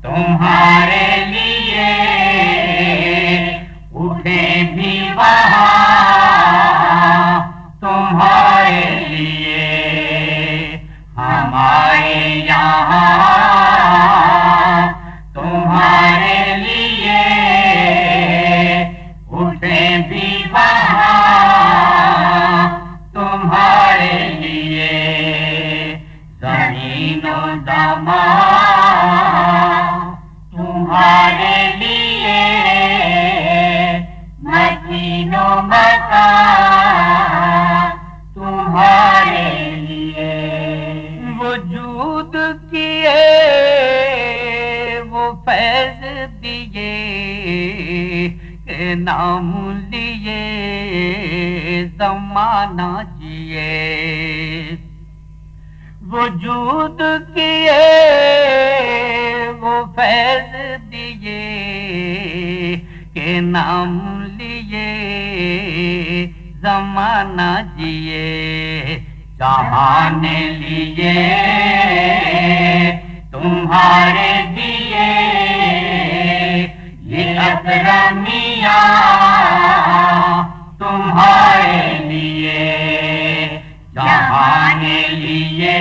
تمہارے لیے، اٹھے بھی وہاں تمہارے لیے، ہمارے یہاں تمہارے لیے، اٹھے بھی وہاں تمہارے لیے، زمین و زمان تمہارے لیے، مکین و مکان تمہارے لیے، وجود کیے وہ فیض دیے کہ نام لیے زمانہ جیے، وجود کیے وہ فیض دیے کہ نام لیے زمانہ جیے، چاہانے لیے تمہارے دیے، یہ اکرمیاں تمہارے لیے، چاہانے لیے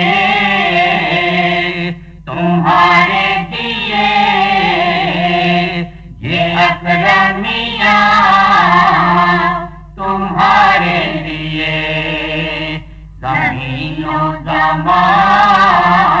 تمہارے دیے، یہ اکرمیاں تمہارے لیے، زمین و زمان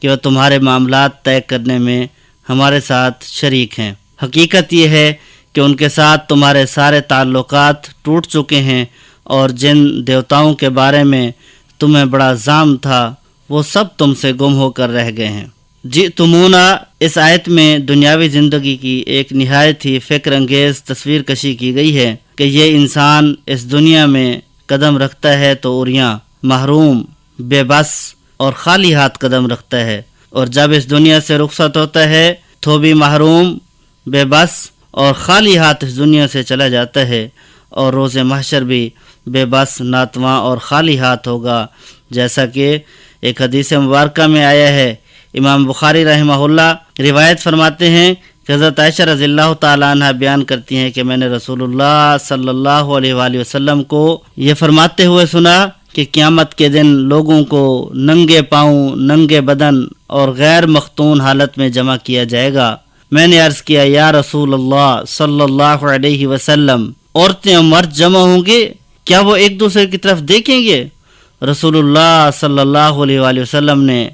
کہ وہ تمہارے معاملات طے کرنے میں ہمارے ساتھ شریک ہیں۔ حقیقت یہ ہے کہ ان کے ساتھ تمہارے سارے تعلقات ٹوٹ چکے ہیں، اور جن دیوتاؤں کے بارے میں تمہیں بڑا زعم تھا وہ سب تم سے گم ہو کر رہ گئے ہیں۔ جئتمونا، اس آیت میں دنیاوی زندگی کی ایک نہایت ہی فکر انگیز تصویر کشی کی گئی ہے کہ یہ انسان اس دنیا میں قدم رکھتا ہے تو عریاں، محروم، بے بس اور خالی ہاتھ قدم رکھتا ہے، اور جب اس دنیا سے رخصت ہوتا ہے تو بھی محروم، بے بس اور خالی ہاتھ اس دنیا سے چلا جاتا ہے، اور روز محشر بھی بے بس، ناتواں اور خالی ہاتھ ہوگا، جیسا کہ ایک حدیث مبارکہ میں آیا ہے۔ امام بخاری رحمہ اللہ روایت فرماتے ہیں کہ حضرت عائشہ رضی اللہ تعالیٰ عنہ بیان کرتی ہیں کہ میں نے رسول اللہ صلی اللہ علیہ وآلہ وسلم کو یہ فرماتے ہوئے سنا کہ قیامت کے دن لوگوں کو ننگے پاؤں، ننگے بدن اور غیر مختون حالت میں جمع کیا جائے گا۔ میں نے عرض کیا یا رسول اللہ صلی اللہ علیہ وسلم، عورتیں اور مرد جمع ہوں گے، کیا وہ ایک دوسرے کی طرف دیکھیں گے؟ رسول اللہ صلی اللہ علیہ وآلہ وسلم نے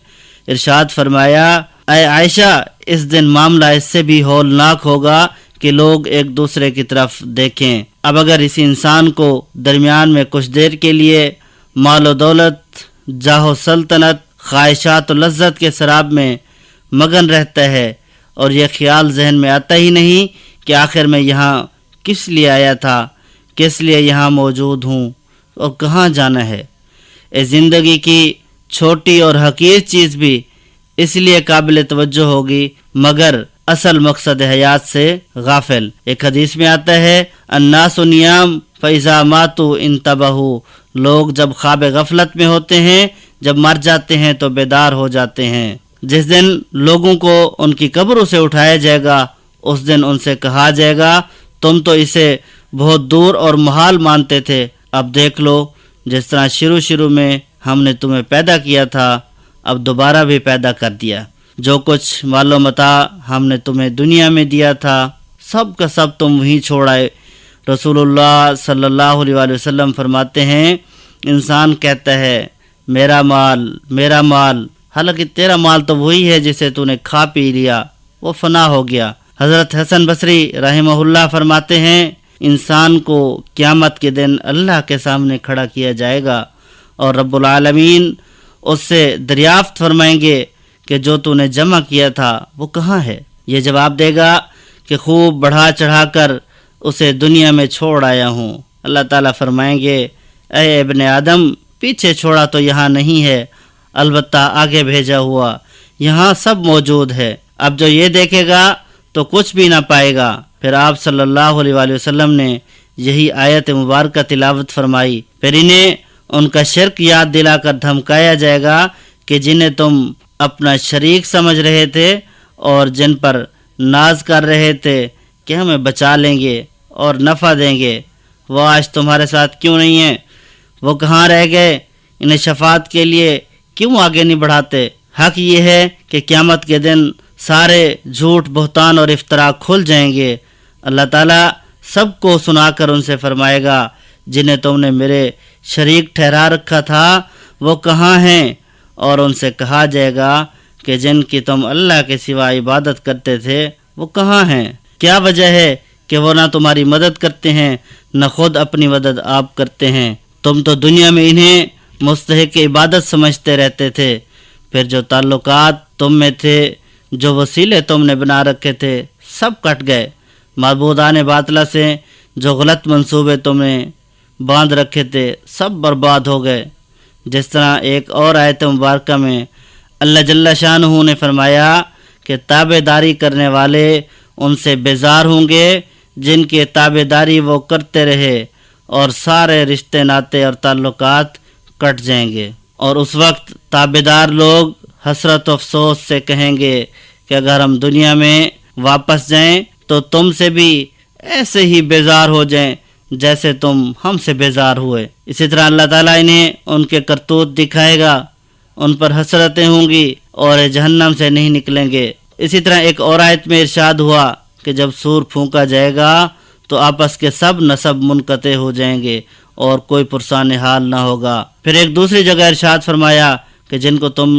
ارشاد فرمایا، اے عائشہ، اس دن معاملہ اس سے بھی ہولناک ہوگا کہ لوگ ایک دوسرے کی طرف دیکھیں۔ اب اگر اسی انسان کو درمیان میں کچھ دیر کے لیے مال و دولت، جاہ و سلطنت، خواہشات و لذت کے سراب میں مگن رہتا ہے، اور یہ خیال ذہن میں آتا ہی نہیں کہ آخر میں یہاں کس لیے آیا تھا، کس لیے یہاں موجود ہوں اور کہاں جانا ہے۔ اس زندگی کی چھوٹی اور حقیر چیز بھی اس لیے قابل توجہ ہوگی مگر اصل مقصد حیات سے غافل۔ ایک حدیث میں آتا ہے، الناس نیام فاذا ماتوا انتبہوا، لوگ جب خواب غفلت میں ہوتے ہیں، جب مر جاتے ہیں تو بیدار ہو جاتے ہیں۔ جس دن لوگوں کو ان کی قبروں سے اٹھایا جائے گا، اس دن ان سے کہا جائے گا تم تو اسے بہت دور اور محال مانتے تھے، اب دیکھ لو جس طرح شروع میں ہم نے تمہیں پیدا کیا تھا، اب دوبارہ بھی پیدا کر دیا۔ جو کچھ مال و متاع ہم نے تمہیں دنیا میں دیا تھا، سب کا سب تم وہیں چھوڑ آئے۔ رسول اللہ صلی اللہ علیہ وآلہ وسلم فرماتے ہیں، انسان کہتا ہے میرا مال، میرا مال، حالانکہ تیرا مال تو وہی ہے جسے تو نے کھا پی لیا، وہ فنا ہو گیا۔ حضرت حسن بصری رحمہ اللہ فرماتے ہیں، انسان کو قیامت کے دن اللہ کے سامنے کھڑا کیا جائے گا، اور رب العالمین اس سے دریافت فرمائیں گے کہ جو تو نے جمع کیا تھا وہ کہاں ہے؟ یہ جواب دے گا کہ خوب بڑھا چڑھا کر اسے دنیا میں چھوڑ آیا ہوں۔ اللہ تعالیٰ فرمائیں گے، اے ابن آدم، پیچھے چھوڑا تو یہاں نہیں ہے، البتہ آگے بھیجا ہوا یہاں سب موجود ہے۔ اب جو یہ دیکھے گا تو کچھ بھی نہ پائے گا۔ پھر آپ صلی اللہ علیہ وآلہ وسلم نے یہی آیت مبارکہ تلاوت فرمائی۔ پھر انہیں ان کا شرک یاد دلا کر دھمکایا جائے گا کہ جنہیں تم اپنا شریک سمجھ رہے تھے اور جن پر ناز کر رہے تھے کہ ہمیں بچا لیں گے اور نفع دیں گے، وہ آج تمہارے ساتھ کیوں نہیں ہیں؟ وہ کہاں رہ گئے؟ انہیں شفاعت کے لیے کیوں آگے نہیں بڑھاتے؟ حق یہ ہے کہ قیامت کے دن سارے جھوٹ، بہتان اور افطرا کھل جائیں گے۔ اللہ تعالیٰ سب کو سنا کر ان سے فرمائے گا، جنہیں تم نے میرے شریک ٹھہرا رکھا تھا وہ کہاں ہیں؟ اور ان سے کہا جائے گا کہ جن کی تم اللہ کے سوا عبادت کرتے تھے وہ کہاں ہیں؟ کیا وجہ ہے کہ وہ نہ تمہاری مدد کرتے ہیں نہ خود اپنی مدد آپ کرتے ہیں؟ تم تو دنیا میں انہیں مستحق عبادت سمجھتے رہتے تھے، پھر جو تعلقات تم میں تھے، جو وسیلے تم نے بنا رکھے تھے، سب کٹ گئے۔ معبودان باطلہ سے جو غلط منصوبے تم نے باندھ رکھے تھے، سب برباد ہو گئے۔ جس طرح ایک اور آیت مبارکہ میں اللہ جل شانہ نے فرمایا کہ تابع داری کرنے والے ان سے بیزار ہوں گے جن کی تابع داری وہ کرتے رہے، اور سارے رشتے ناتے اور تعلقات کٹ جائیں گے۔ اور اس وقت تابع دار لوگ حسرت و افسوس سے کہیں گے کہ اگر ہم دنیا میں واپس جائیں تو تم سے بھی ایسے ہی بیزار ہو جائیں جیسے تم ہم سے بیزار ہوئے۔ اسی طرح اللہ تعالیٰ انہیں ان کے کرتوت دکھائے گا، ان پر حسرتیں ہوں گی اور جہنم سے نہیں نکلیں گے۔ اسی طرح ایک اور آیت میں ارشاد ہوا کہ جب سور پھونکا جائے گا تو آپس کے سب نسب منقطع ہو جائیں گے اور کوئی پرسان حال نہ ہوگا۔ پھر ایک دوسری جگہ ارشاد فرمایا کہ جن کو تم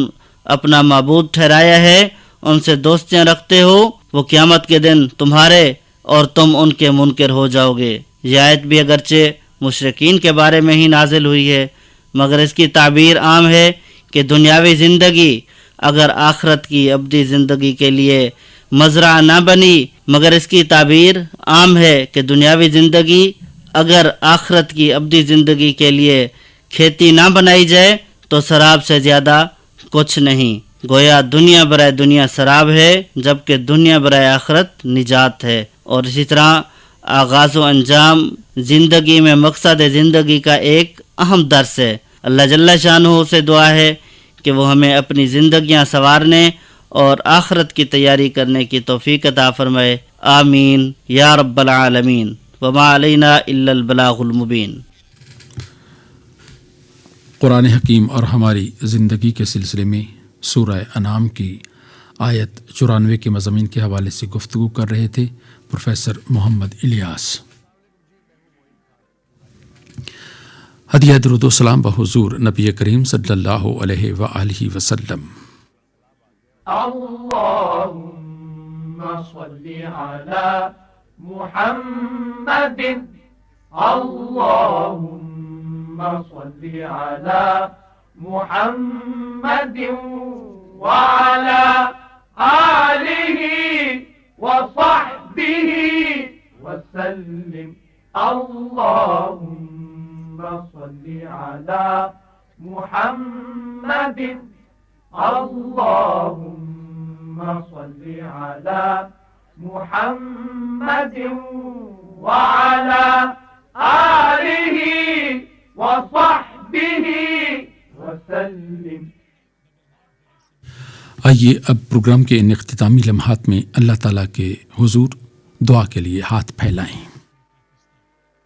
اپنا معبود ٹھہرایا ہے، ان سے دوستیاں رکھتے ہو، وہ قیامت کے دن تمہارے اور تم ان کے منکر ہو جاؤ گے۔ یہ آیت بھی اگرچہ مشرکین کے بارے میں ہی نازل ہوئی ہے، مگر اس کی تعبیر عام ہے کہ دنیاوی زندگی اگر آخرت کی ابدی زندگی کے لیے مزرعہ نہ بنی، مگر اس کی تعبیر عام ہے کہ دنیاوی زندگی اگر آخرت کی ابدی زندگی کے لیے کھیتی نہ بنائی جائے تو سراب سے زیادہ کچھ نہیں۔ گویا دنیا برائے دنیا سراب ہے، جبکہ دنیا برائے آخرت نجات ہے۔ اور اسی طرح آغاز و انجام زندگی میں مقصد زندگی کا ایک اہم درس ہے۔ اللہ جل شانہ سے دعا ہے کہ وہ ہمیں اپنی زندگیاں سنوارنے اور آخرت کی تیاری کرنے کی توفیق عطا فرمائے، آمین یا رب العالمین۔ وما علینا الا البلاغ المبین۔ قرآن حکیم اور ہماری زندگی کے سلسلے میں سورہ انعام کی آیت 94 کے مضامین کے حوالے سے گفتگو کر رہے تھے پروفیسر محمد الیاس۔ ہدیہ درود و سلام بحضور نبی کریم صلی اللہ علیہ وآلہ وسلم۔ اللهم صل على محمد اللهم صل على محمد وعلى آله وصحبه وسلم اللهم صل على محمد اللهم صل على محمد وعلى آله وصحبه وسلم۔ آئیے اب پروگرام کے ان اختتامی لمحات میں اللہ تعالیٰ کے حضور دعا کے لیے ہاتھ پھیلائیں۔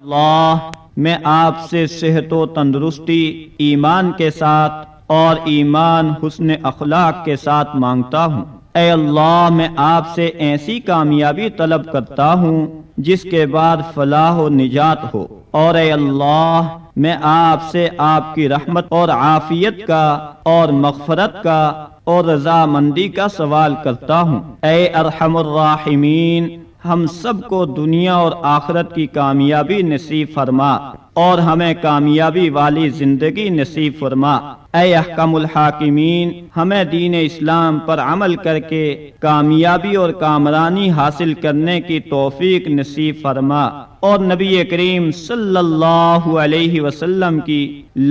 اللہ، میں آپ سے صحت و تندرستی ایمان کے ساتھ اور ایمان حسن اخلاق کے ساتھ مانگتا ہوں۔ اے اللہ، میں آپ سے ایسی کامیابی طلب کرتا ہوں جس کے بعد فلاح و نجات ہو، اور اے اللہ میں آپ سے آپ کی رحمت اور عافیت کا اور مغفرت کا اور رضامندی کا سوال کرتا ہوں۔ اے ارحم الراحمین، ہم سب کو دنیا اور آخرت کی کامیابی نصیب فرما اور ہمیں کامیابی والی زندگی نصیب فرما۔ اے احکم الحاکمین، ہمیں دین اسلام پر عمل کر کے کامیابی اور کامرانی حاصل کرنے کی توفیق نصیب فرما، اور نبی کریم صلی اللہ علیہ وسلم کی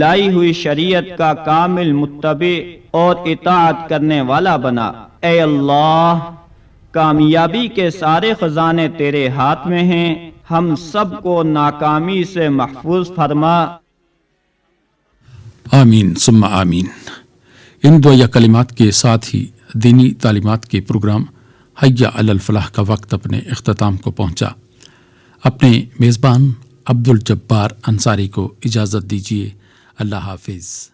لائی ہوئی شریعت کا کامل متبع اور اطاعت کرنے والا بنا۔ اے اللہ، کامیابی کے سارے خزانے تیرے ہاتھ میں ہیں، ہم سب کو ناکامی سے محفوظ فرما۔ آمین ثم آمین۔ ان دعائیہ کلمات کے ساتھ ہی دینی تعلیمات کے پروگرام حی علی الفلاح کا وقت اپنے اختتام کو پہنچا۔ اپنے میزبان عبد الجبار انصاری کو اجازت دیجیے۔ اللہ حافظ۔